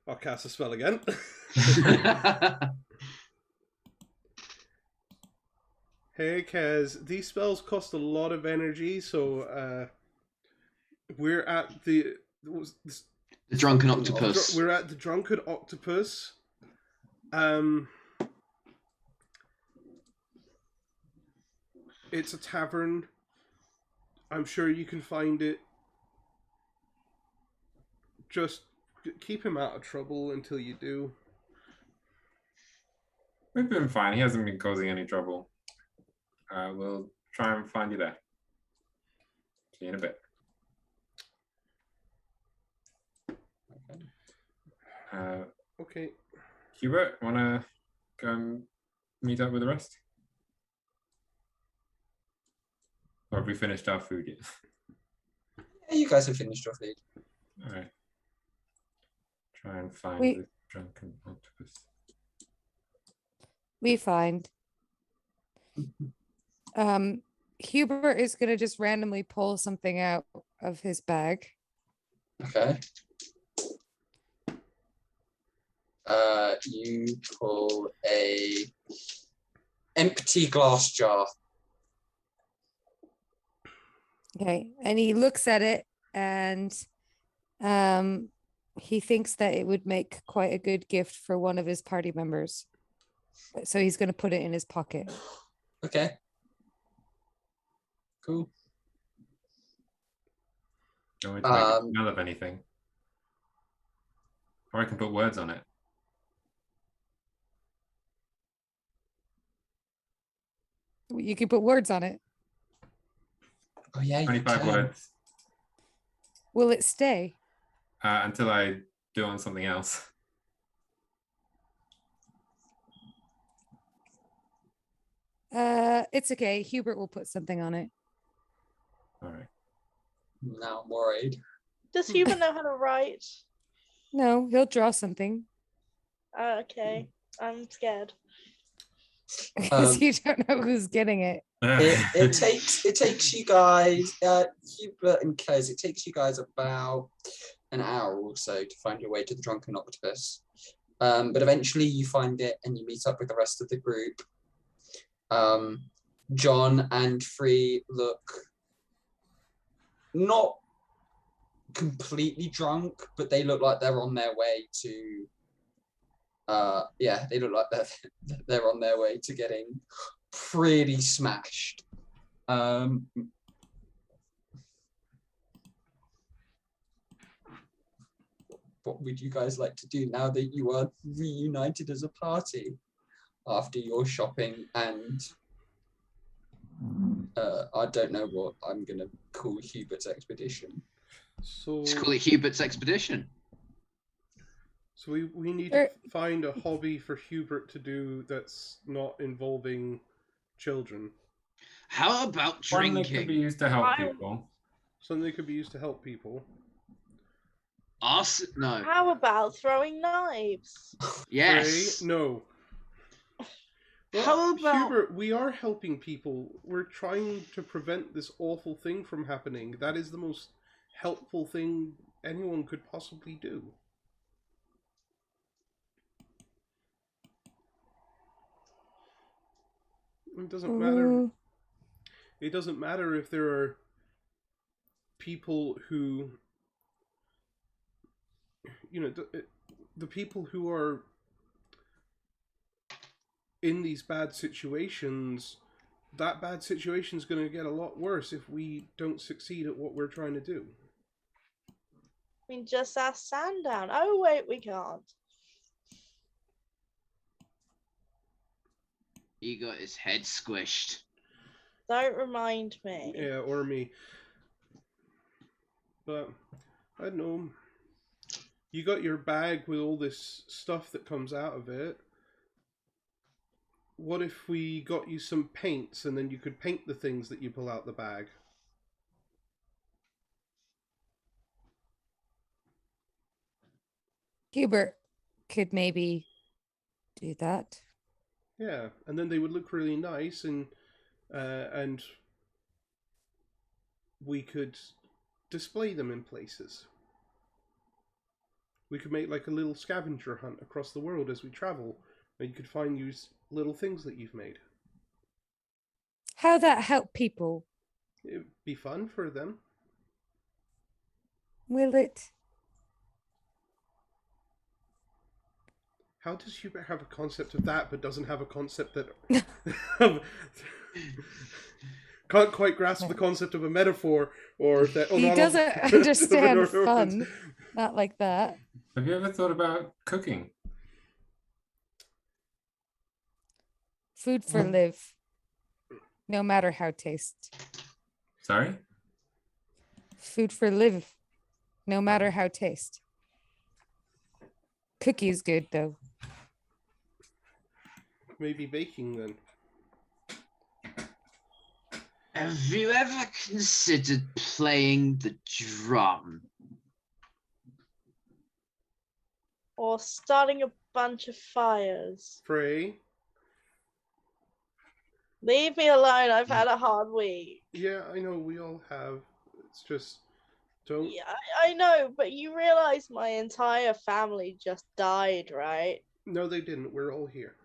I'll cast a spell again. Hey, Kaz, these spells cost a lot of energy, so we're at the Drunken Octopus. We're at the Drunken Octopus. It's a tavern. I'm sure you can find it. Just keep him out of trouble until you do. We've been fine. He hasn't been causing any trouble. We'll try and find you there. See you in a bit. Okay. Hubert, want to go and meet up with the rest? Or have we finished our food yet? Yeah, you guys have finished your food. All right. Try and find the Drunken Octopus. We find. Hubert is going to just randomly pull something out of his bag. Okay. You pull a empty glass jar. Okay, and he looks at it and he thinks that it would make quite a good gift for one of his party members. So he's going to put it in his pocket. Okay. Cool. Don't want to make a smell of anything. Or I can put words on it. You can put words on it. Oh yeah, 25 words. Will it stay? Until I do on something else. It's okay. Hubert will put something on it. All right. Now I'm worried. Does Hubert know how to write? No, he'll draw something. Okay, I'm scared. Because you don't know who's getting it. It takes you guys, Hubert and Kez, it takes you guys about an hour or so to find your way to the Drunken Octopus. But eventually you find it and you meet up with the rest of the group. John and Frey look not completely drunk, but they look like they're on their way to they look like they're on their way to getting pretty smashed. What would you guys like to do now that you are reunited as a party after your shopping and I don't know what I'm gonna call Hubert's expedition. So Let's call it Hubert's expedition. So we need to find a hobby for Hubert to do that's not involving children. How about drinking? One that could be used to help people. Something that could be used to help people. No. How about throwing knives? Yes. Frey, no. Well, How about Hubert, we are helping people. We're trying to prevent this awful thing from happening. That is the most helpful thing anyone could possibly do. It doesn't matter. It doesn't matter if there are people who, you know, the people who are in these bad situations. That bad situation is going to get a lot worse if we don't succeed at what we're trying to do. I mean, just ask Sandown. Oh wait, we can't. he got his head squished? Don't remind me. Yeah, or me. But I don't know. You got your bag with all this stuff that comes out of it. What if we got you some paints and then you could paint the things that you pull out the bag? Hubert could maybe do that. Yeah, and then they would look really nice, and we could display them in places. We could make like a little scavenger hunt across the world as we travel, and you could find use little things that you've made. How that help people? It'd be fun for them. Will it? How does Hubert have a concept of that, but doesn't have a concept that can't quite grasp the concept of a metaphor, or that He doesn't understand fun, not like that. Have you ever thought about cooking? Food for live, no matter how taste. Sorry? Food for live, no matter how taste. Cookie's good though. Maybe baking then. Have you ever considered playing the drum? Or starting a bunch of fires. Frey? Leave me alone. I've had a hard week. Yeah, I know, we all have. It's just, don't... Yeah, I know, but you realize my entire family just died, right? No, they didn't. We're all here.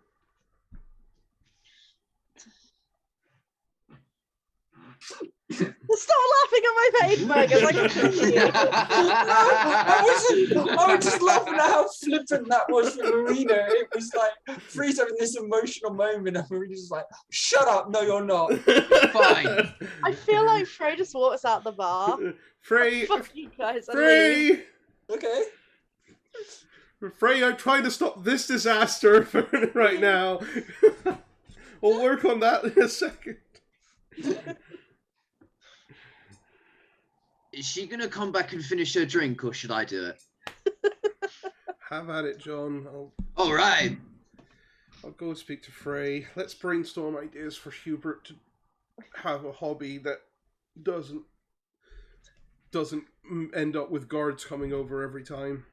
Stop laughing at my face, Fergus. I can feel you. I was just laughing at how flippant that was for Marina. It was like Free's having this emotional moment, and Marina's just like, "Shut up! No, you're not." Fine. I feel like Frey just walks out the bar. Frey! Fuck you guys. And leaves. Frey! Okay. Frey, I'm trying to stop this disaster right now. We'll work on that in a second. Is she gonna come back and finish her drink, or should I do it? Have at it, John. All right. I'll go speak to Frey. Let's brainstorm ideas for Hubert to have a hobby that doesn't end up with guards coming over every time.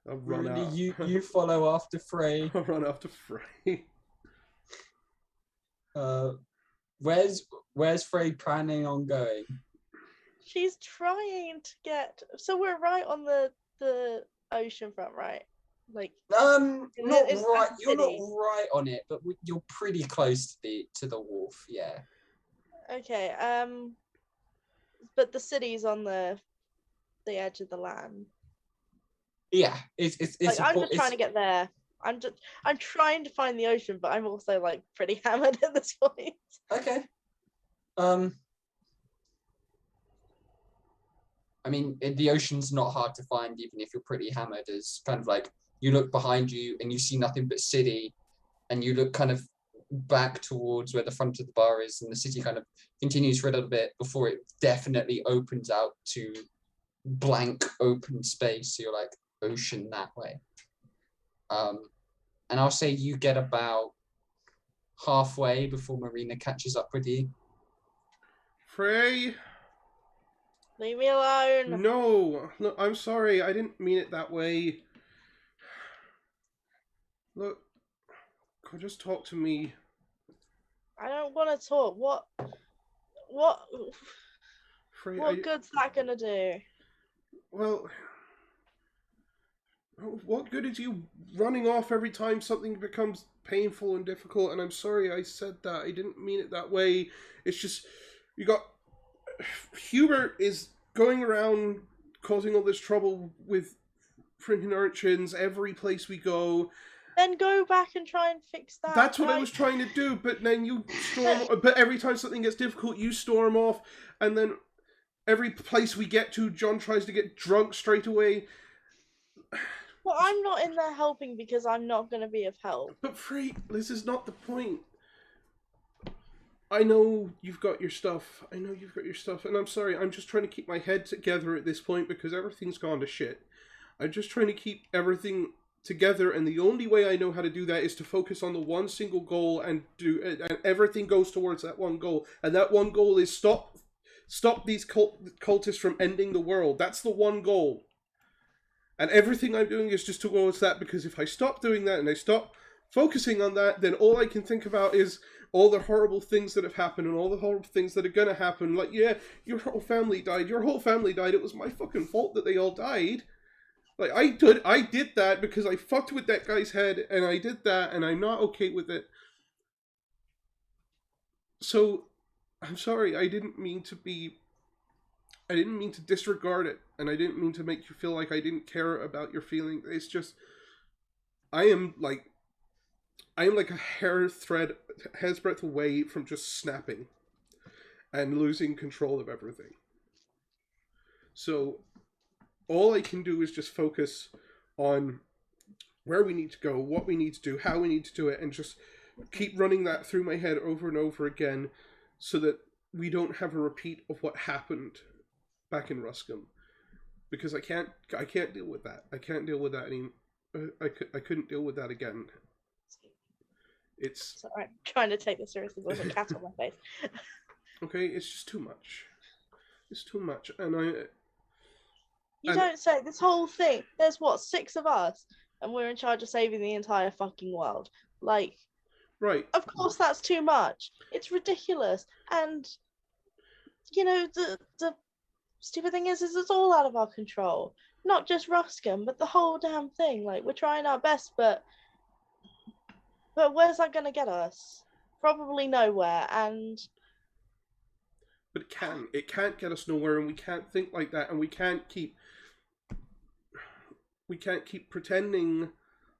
I'll run Marina, out. you follow after Frey. I'll run after Frey. Where's Frey planning on going? She's trying to get. So we're right on the ocean front, right? Like Not it's right. the You're not city. right on it, but you're pretty close to the wharf. Yeah. Okay. But the city's on the edge of the land. Yeah. It's Like, I'm just trying to get there. I'm trying to find the ocean, but I'm also like pretty hammered at this point. Okay. I mean, the ocean's not hard to find, even if you're pretty hammered. It's kind of like you look behind you and you see nothing but city, and you look kind of back towards where the front of the bar is, and the city kind of continues for a little bit before it definitely opens out to blank open space. So you're like ocean that way. And I'll say you get about halfway before Marina catches up with you. Frey, Leave me alone. No, look, I'm sorry. I didn't mean it that way. Look, just talk to me. I don't want to talk. What Frey, good's that gonna do? Well, what good is you running off every time something becomes painful and difficult? And I'm sorry I said that. I didn't mean it that way. It's just, you got... Hubert is going around causing all this trouble with freaking urchins every place we go. Then go back and try and fix that. That's what I was trying to do, but then you storm... But every time something gets difficult, you storm off, and then every place we get to, John tries to get drunk straight away. Well, I'm not in there helping because I'm not going to be of help. But Frey, this is not the point. I know you've got your stuff. And I'm sorry, I'm just trying to keep my head together at this point because everything's gone to shit. I'm just trying to keep everything together, and the only way I know how to do that is to focus on the one single goal and everything goes towards that one goal. And that one goal is stop these cultists from ending the world. That's the one goal. And everything I'm doing is just towards that, because if I stop doing that and I stop focusing on that, then all I can think about is all the horrible things that have happened and all the horrible things that are going to happen. Like, yeah, your whole family died. It was my fucking fault that they all died. Like, I did that because I fucked with that guy's head, and I did that, and I'm not okay with it. So, I'm sorry, I didn't mean to disregard it, and I didn't mean to make you feel like I didn't care about your feelings. It's just, I am like a hair's breadth away from just snapping and losing control of everything. So, all I can do is just focus on where we need to go, what we need to do, how we need to do it, and just keep running that through my head over and over again so that we don't have a repeat of what happened back in Ruscombe. Because I can't deal with that. I can't deal with that anymore. I couldn't deal with that again. It's... Sorry, I'm trying to take this seriously. There's a cat on my face. Okay, it's just too much. It's too much, and You don't say. This whole thing, there's what, 6 of us, and we're in charge of saving the entire fucking world. Like, right. Of course that's too much. It's ridiculous. And, you know, the stupid thing is it's all out of our control. Not just Ruscombe, but the whole damn thing. Like, we're trying our best, but where's that going to get us? Probably nowhere, and... But it can't get us nowhere, and we can't think like that, and we can't keep pretending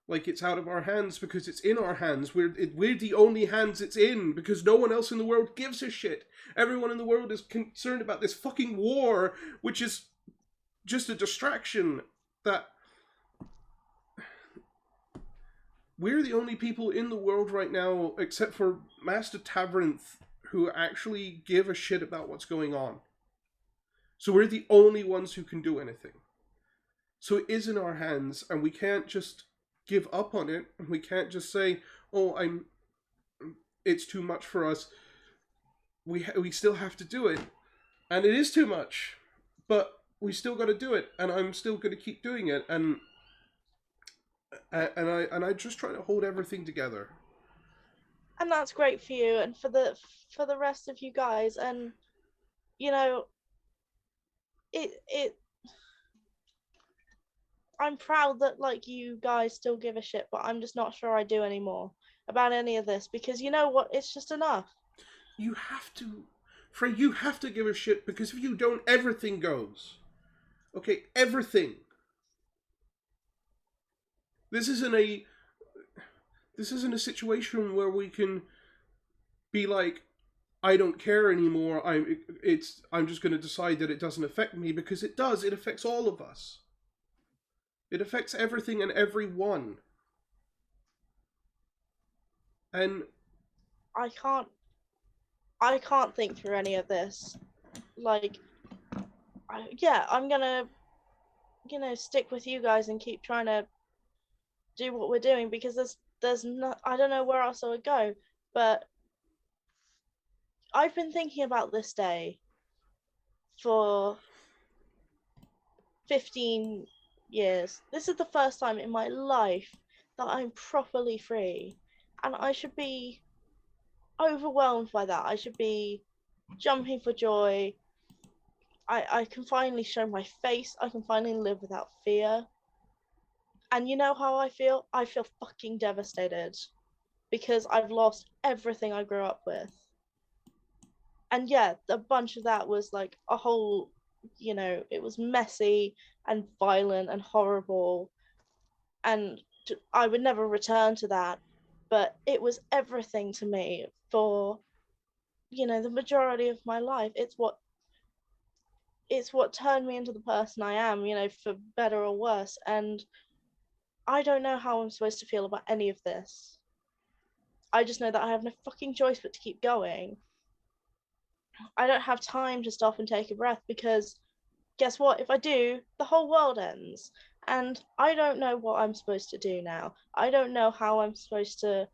like it's out of our hands, because it's in our hands. We're the only hands it's in, because no one else in the world gives a shit. Everyone in the world is concerned about this fucking war, which is just a distraction. That we're the only people in the world right now, except for Master Tavernth, who actually give a shit about what's going on. So we're the only ones who can do anything. So it is in our hands, and we can't just give up on it, and we can't just say, oh, it's too much for us. We still have to do it, and it is too much, but we still got to do it, and I'm still going to keep doing it, and I just try to hold everything together. And that's great for you and for the rest of you guys. And, you know, I'm proud that, like, you guys still give a shit, but I'm just not sure I do anymore about any of this, because you know what? It's just enough. You have to, Frey, you have to give a shit, because if you don't, everything goes. Okay, everything. This isn't a situation where we can be like, I don't care anymore. I'm just going to decide that it doesn't affect me, because it does. It affects all of us. It affects everything and everyone. And I can't think through any of this. Like, I'm gonna, stick with you guys and keep trying to do what we're doing, because there's no, I don't know where else I would go. But I've been thinking about this day for 15 years. This is the first time in my life that I'm properly free. And I should be overwhelmed by that. I should be jumping for joy. I can finally show my face. I can finally live without fear. And you know how I feel? I feel fucking devastated because I've lost everything I grew up with. And yeah, a bunch of that was like a whole, you know, it was messy and violent and horrible. And I would never return to that. But it was everything to me for, you know, the majority of my life. It's what turned me into the person I am, you know, for better or worse. And I don't know how I'm supposed to feel about any of this. I just know that I have no fucking choice but to keep going. I don't have time to stop and take a breath because guess what? If I do, the whole world ends. And I don't know what I'm supposed to do now. I don't know how I'm supposed to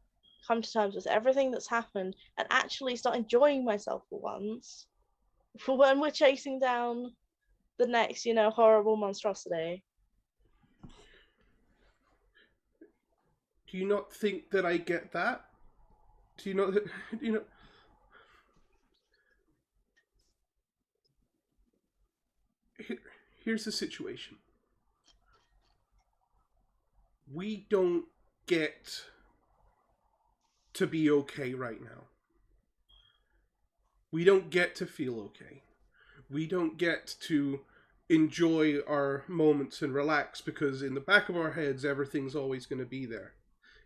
come to terms with everything that's happened and actually start enjoying myself for once. For when we're chasing down the next, you know, horrible monstrosity. Do you not think that I get that? Do you not? Do you know? Here's the situation. We don't get to be okay right now. We don't get to feel okay. We don't get to enjoy our moments and relax because in the back of our heads, everything's always going to be there.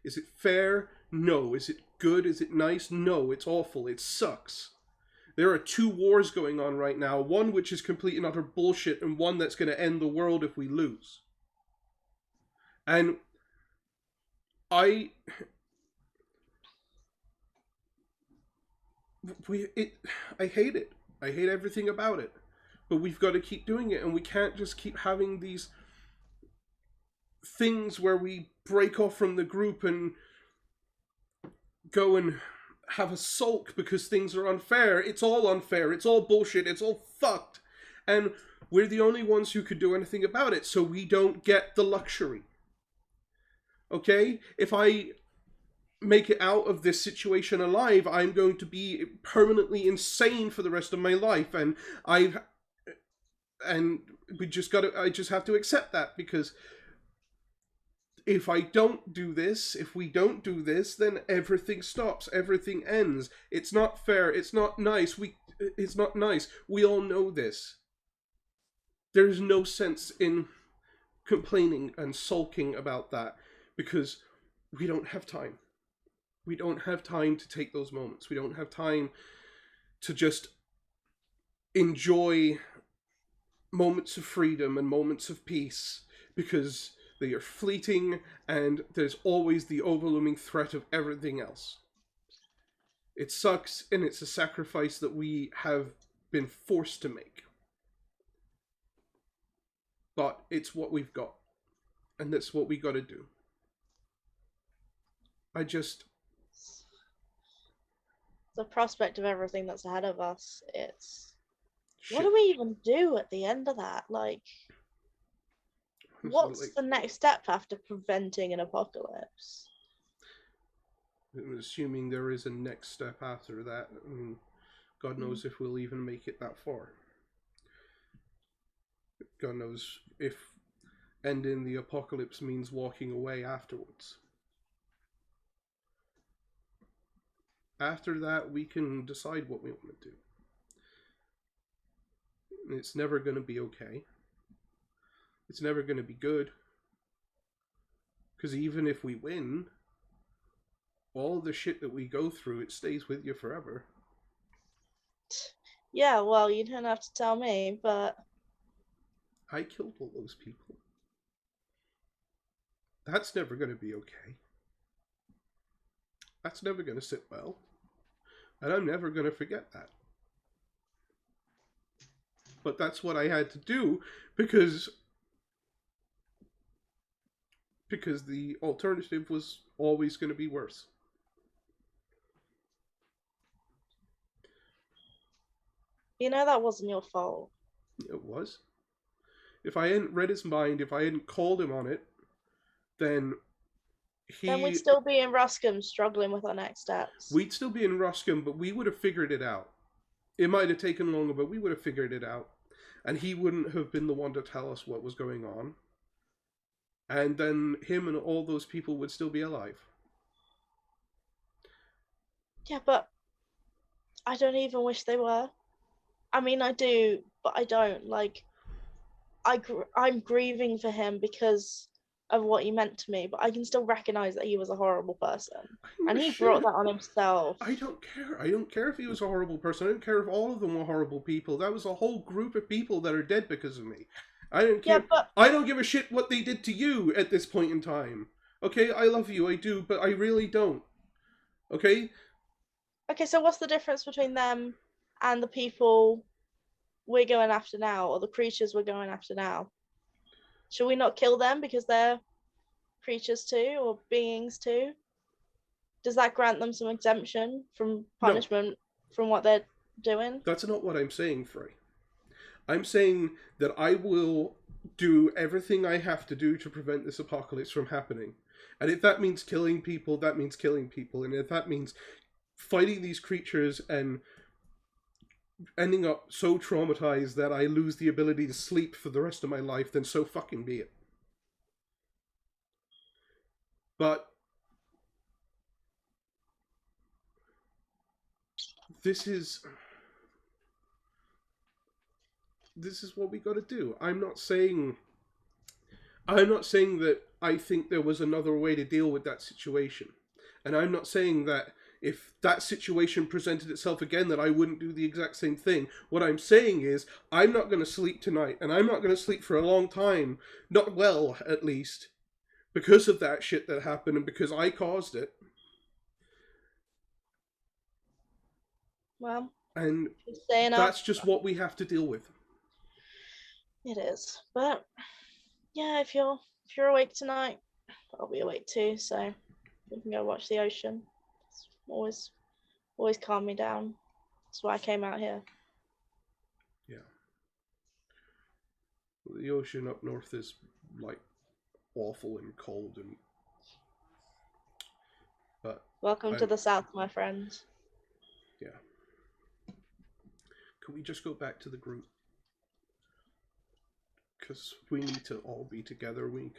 Is it fair? No. Is it good? Is it nice? No. It's awful. It sucks. There are two wars going on right now. One which is complete and utter bullshit and one that's going to end the world if we lose. And I hate it. I hate everything about it. But we've got to keep doing it, and we can't just keep having these things where we break off from the group and go and have a sulk because things are unfair. It's all unfair. It's all bullshit. It's all fucked. And we're the only ones who could do anything about it, so we don't get the luxury. Okay? If I make it out of this situation alive, I'm going to be permanently insane for the rest of my life, and I just have to accept that, because if we don't do this, then everything stops, everything ends. It's not fair, it's not nice, it's not nice. We all know this. There's no sense in complaining and sulking about that, because we don't have time. We don't have time to take those moments. We don't have time to just enjoy moments of freedom and moments of peace, because they are fleeting and there's always the overlooming threat of everything else. It sucks, and it's a sacrifice that we have been forced to make. But it's what we've got, and that's what we got to do. The prospect of everything that's ahead of us, it's shit. What do we even do at the end of that? Like, what's the next step after preventing an apocalypse? I'm assuming there is a next step after that. I mean, God knows if we'll even make it that far. God knows if ending the apocalypse means walking away afterwards. After that, we can decide what we want to do. It's never going to be okay. It's never going to be good. Because even if we win, all the shit that we go through, it stays with you forever. Yeah, well, you don't have to tell me, but I killed all those people. That's never going to be okay. That's never going to sit well. And I'm never going to forget that. But that's what I had to do, because the alternative was always going to be worse. you know that wasn't your fault. It was. if I hadn't read his mind, if I hadn't called him on it, then we'd still be in Ruscombe struggling with our next steps. We'd still be in Ruscombe, but we would have figured it out. It might have taken longer, but we would have figured it out. And he wouldn't have been the one to tell us what was going on. And then him and all those people would still be alive. Yeah, but I don't even wish they were. I mean, I do, but I don't. Like, I'm grieving for him because of what he meant to me, but I can still recognize that he was a horrible person. And he brought that on himself. I don't care. I don't care if he was a horrible person. I don't care if all of them were horrible people. That was a whole group of people that are dead because of me. I don't care. Yeah, but I don't give a shit what they did to you at this point in time. Okay, I love you, I do, but I really don't. Okay? Okay, so what's the difference between them and the people we're going after now, or the creatures we're going after now? Should we not kill them because they're creatures too, or beings too? Does that grant them some exemption from punishment from what they're doing? That's not what I'm saying, Frey. I'm saying that I will do everything I have to do to prevent this apocalypse from happening. And if that means killing people, that means killing people. And if that means fighting these creatures and ending up so traumatized that I lose the ability to sleep for the rest of my life, then so fucking be it. But this is what we got to do. I'm not saying that I think there was another way to deal with that situation. And I'm not saying that if that situation presented itself again that I wouldn't do the exact same thing. What I'm saying is I'm not going to sleep tonight, and I'm not going to sleep for a long time, not well at least, because of that shit that happened and because I caused it. Well, and that's just what we have to deal with. It is. But yeah, if you're awake tonight, I'll be awake too, so we can go watch the ocean. It's always calm me down. That's why I came out here. Yeah. Well, the ocean up north is like awful and cold but welcome to the south, my friends. Yeah. Can we just go back to the group? Because we need to all be together. We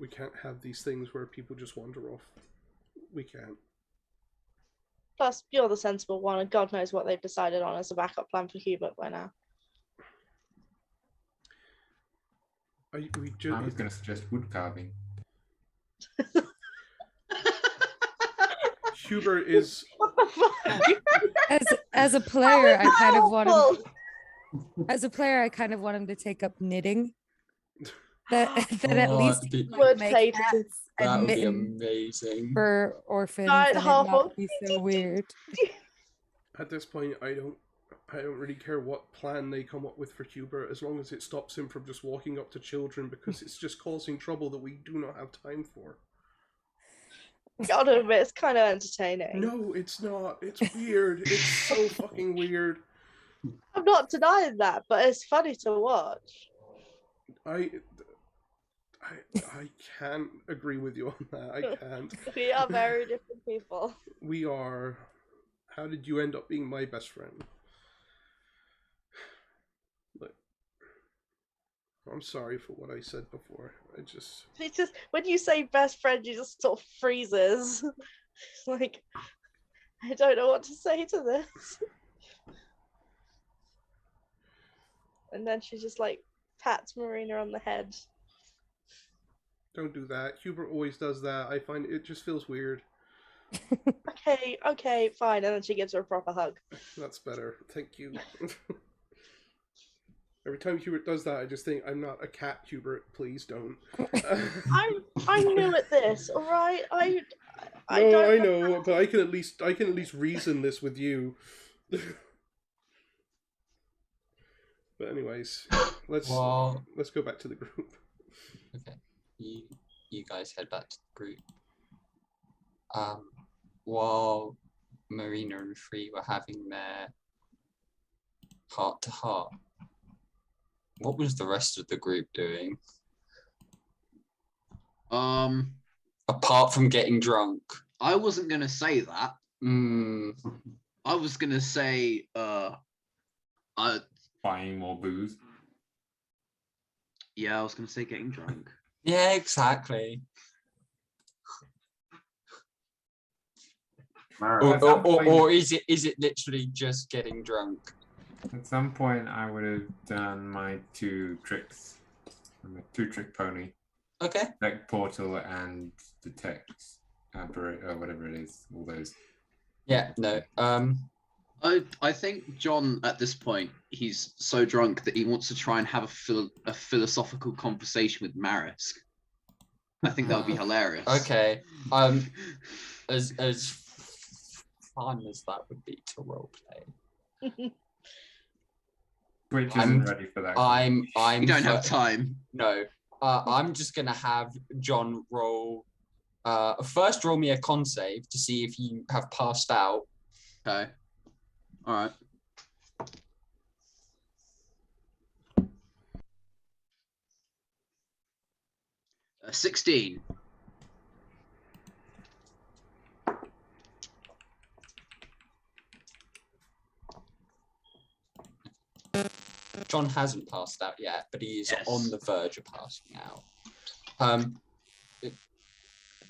can't have these things where people just wander off. We can't. Plus, you're the sensible one, and God knows what they've decided on as a backup plan for Hubert by now. I was going to suggest wood carving. Hubert is... What the fuck? As a player, I kind of want him... As a player, I kind of want him to take up knitting. That at least would pay to that would be amazing for orphans and it not be so weird. At this point, I don't really care what plan they come up with for Hubert, as long as it stops him from just walking up to children, because it's just causing trouble that we do not have time for. Gotta admit, it's kind of entertaining. No, it's not. It's weird. It's so fucking weird. I'm not denying that, but it's funny to watch. I can't agree with you on that. I can't. We are very different people. We are. How did you end up being my best friend? Look, I'm sorry for what I said before. It's just when you say best friend, you just sort of freezes. Like, I don't know what to say to this. And then she just like pats Marina on the head. Don't do that. Hubert always does that. I find it just feels weird. Okay, fine. And then she gives her a proper hug. That's better. Thank you. Every time Hubert does that, I just think, I'm not a cat, Hubert. Please don't. I'm new at this, all right? I know, but I can at least reason this with you. But anyways, let's go back to the group. Okay. You guys head back to the group. While Marina and Frey were having their heart-to-heart, What was the rest of the group doing? Apart from getting drunk. I wasn't gonna say that. I was gonna say buying more booze. Yeah, I was gonna say getting drunk. Yeah, exactly. Or is it literally just getting drunk? At some point, I would have done my 2 tricks. I'm a 2-trick pony. Okay. Tech portal and detect, whatever it is. All those. Yeah. No. I think John at this point he's so drunk that he wants to try and have a philosophical conversation with Marisk. I think that would be hilarious. Okay. As fun as that would be to roleplay. Which isn't ready for that. You don't have time. No. I'm just gonna have John roll. First, roll me a con save to see if you have passed out. Okay. All right. Uh, 16. John hasn't passed out yet, but he is on the verge of passing out.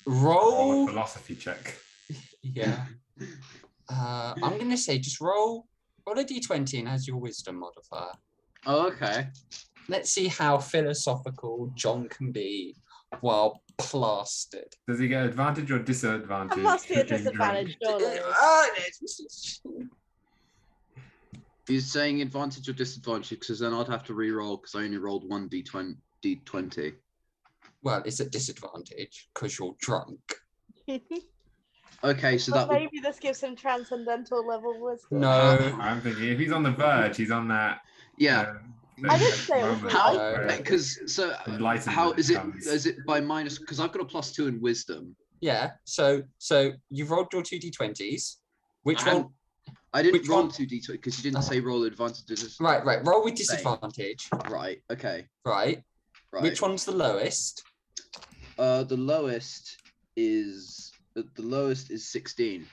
Roll a philosophy check. Yeah. I'm gonna say just roll a d20 and has your wisdom modifier. Oh, okay. Let's see how philosophical John can be while plastered. Does he get advantage or disadvantage? It must be a disadvantage, surely. He's saying advantage or disadvantage because then I'd have to re-roll because I only rolled 1 d20. Well, it's at disadvantage because you're drunk. Okay, so that maybe this gives him transcendental level wisdom. No, I'm thinking if he's on the verge, he's on that. Yeah. I didn't say it was how because how is it? comes. Is it by minus? Because I've got a +2 in wisdom. Yeah. So you've rolled your 2 d20s. Which one? I didn't roll 2 d20 because you didn't say roll advantages. Right. Roll with disadvantage. Right. Okay. Right. Which one's the lowest? The lowest is 16.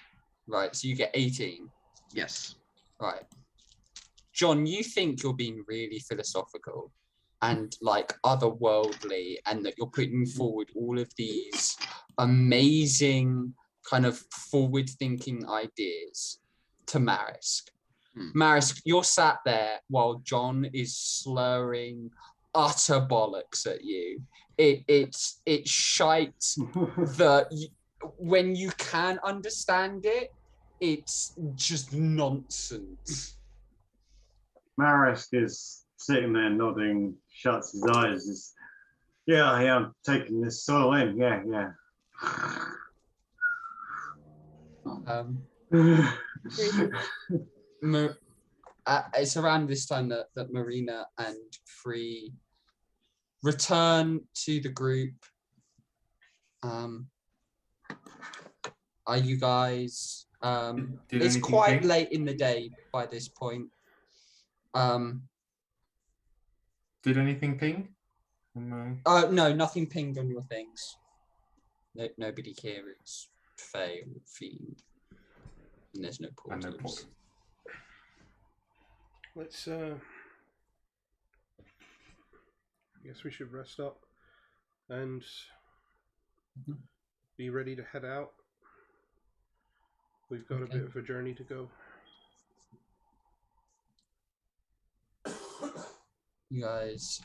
Right. So you get 18. Yes. Right. John, you think you're being really philosophical and like otherworldly, and that you're putting forward all of these amazing kind of forward-thinking ideas to Marisk. Marisk, you're sat there while John is slurring utter bollocks at you. It's shite that when you can understand it, it's just nonsense. Marisk is sitting there nodding, shuts his eyes. Yeah, I'm taking this all in. Yeah. It's around this time that Marina and Frey return to the group. Are you guys? It's quite ping? late in the day by this point. Did anything ping? No, nothing pinged on your things. No, nobody here is Fey or Fiend. And there's no portals. Let's I guess we should rest up and be ready to head out. We've got a bit of a journey to go. You guys,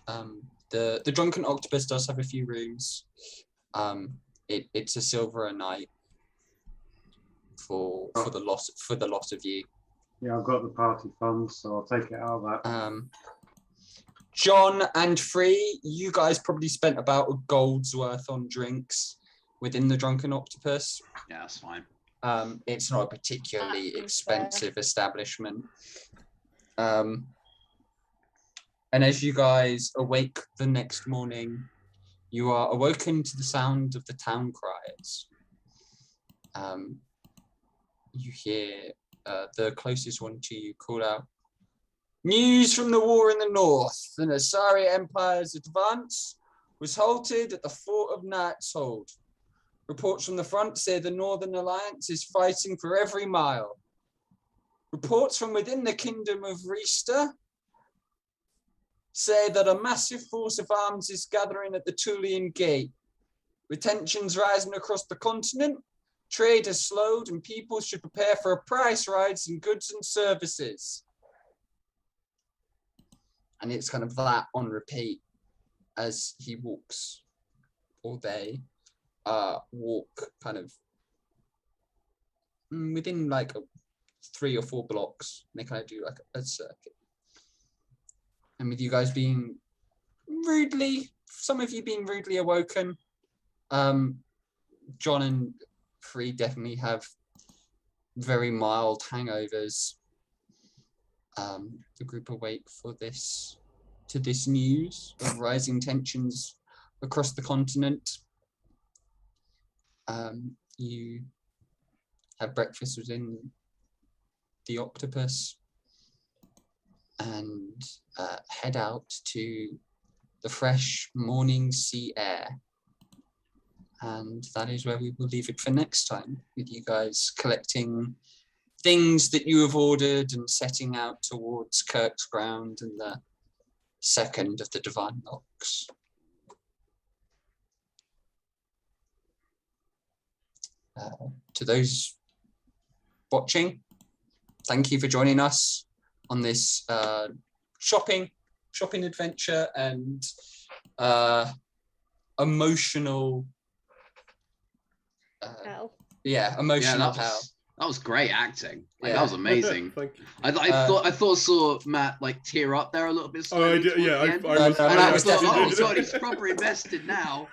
the Drunken Octopus does have a few rooms. It's a silver a night for the lot of you. Yeah, I've got the party funds, so I'll take it out of that. John and Frey, you guys probably spent about a gold's worth on drinks within the Drunken Octopus. Yeah, that's fine. It's not a particularly expensive establishment. And as you guys awake the next morning, you are awoken to the sound of the town criers. You hear the closest one to you call out, News from the war in the north. The Nasari Empire's advance was halted at the fort of Knight's Hold. Reports from the front say the Northern Alliance is fighting for every mile. Reports from within the Kingdom of Riester say that a massive force of arms is gathering at the Tulian Gate. With tensions rising across the continent, trade has slowed and people should prepare for a price rise in goods and services. And it's kind of that on repeat as he walks, or they walk kind of within like 3 or 4 blocks. They kind of do like a circuit. And with you guys being rudely, some of you being rudely awoken, John and Free definitely have very mild hangovers. The group awake for this news of rising tensions across the continent. You have breakfast within the Octopus and head out to the fresh morning sea air. And that is where we will leave it for next time, with you guys collecting things that you have ordered and setting out towards Kirk's Ground and the second of the Divine Locks. To those watching, thank you for joining us on this shopping adventure and emotional Hell. emotional hell. That was great acting. Like, Yeah. that was amazing. Thank you. I thought I saw Matt like tear up there a little bit. Oh, I slowly did. towards Yeah, the end. I was. And I was thought, oh definitely- god, he's proper invested now.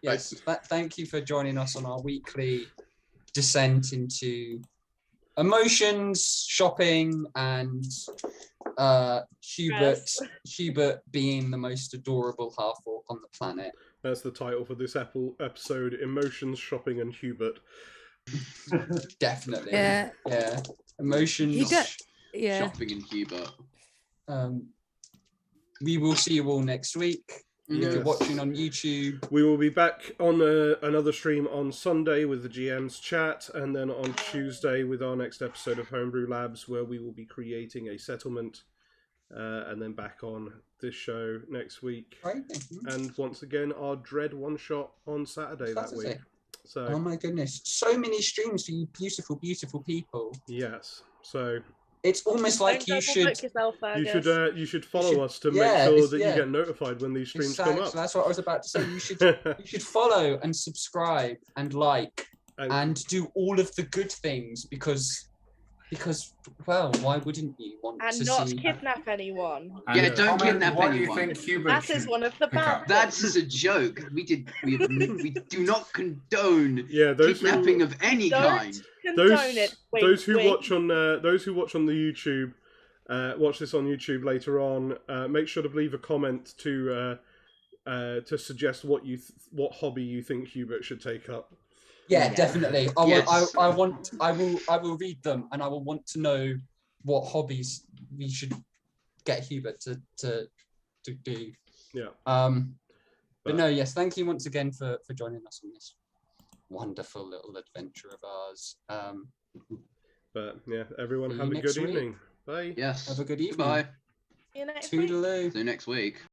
Yes, thank you for joining us on our weekly descent into emotions, shopping, and Hubert being the most adorable half-orc on the planet. That's the title for this episode: Emotions, Shopping, and Hubert. Definitely. Yeah. Yeah. Emotions. Yeah. Shopping and Hubert. We will see you all next week. If you're Yes. watching on YouTube. We will be back on another stream on Sunday with the GM's chat, and then on Tuesday with our next episode of Homebrew Labs, where we will be creating a settlement, and then back on this show next week. Right. And once again, our Dread one-shot on Saturday that week. So, oh my goodness. So many streams for you beautiful, beautiful people. yes. So It's almost like you should... you should follow us to make yeah, sure it's- that yeah. you get notified when these streams come up. That's what I was about to say. You should follow and subscribe and like and do all of the good things because well, why wouldn't you want And to not see? kidnap anyone. Yeah, don't kidnap what anyone. do you think Hubert That is should one of the pick bad up? That's a joke. We do not condone Yeah, those kidnapping who, of any Don't kind. condone it. Wink, those who wink. watch on the YouTube, watch this on YouTube later on. Make sure to leave a comment to suggest what hobby you think Hubert should take up. Yeah, definitely. I will. Yes. I will read them, and I will want to know what hobbies we should get Hubert to do. Yeah. But no, yes. Thank you once again for joining us on this wonderful little adventure of ours. But yeah, everyone See you have a next good week. evening. Bye. Yes. Have a good evening. Bye. See you next week. Toodaloo. See you next week.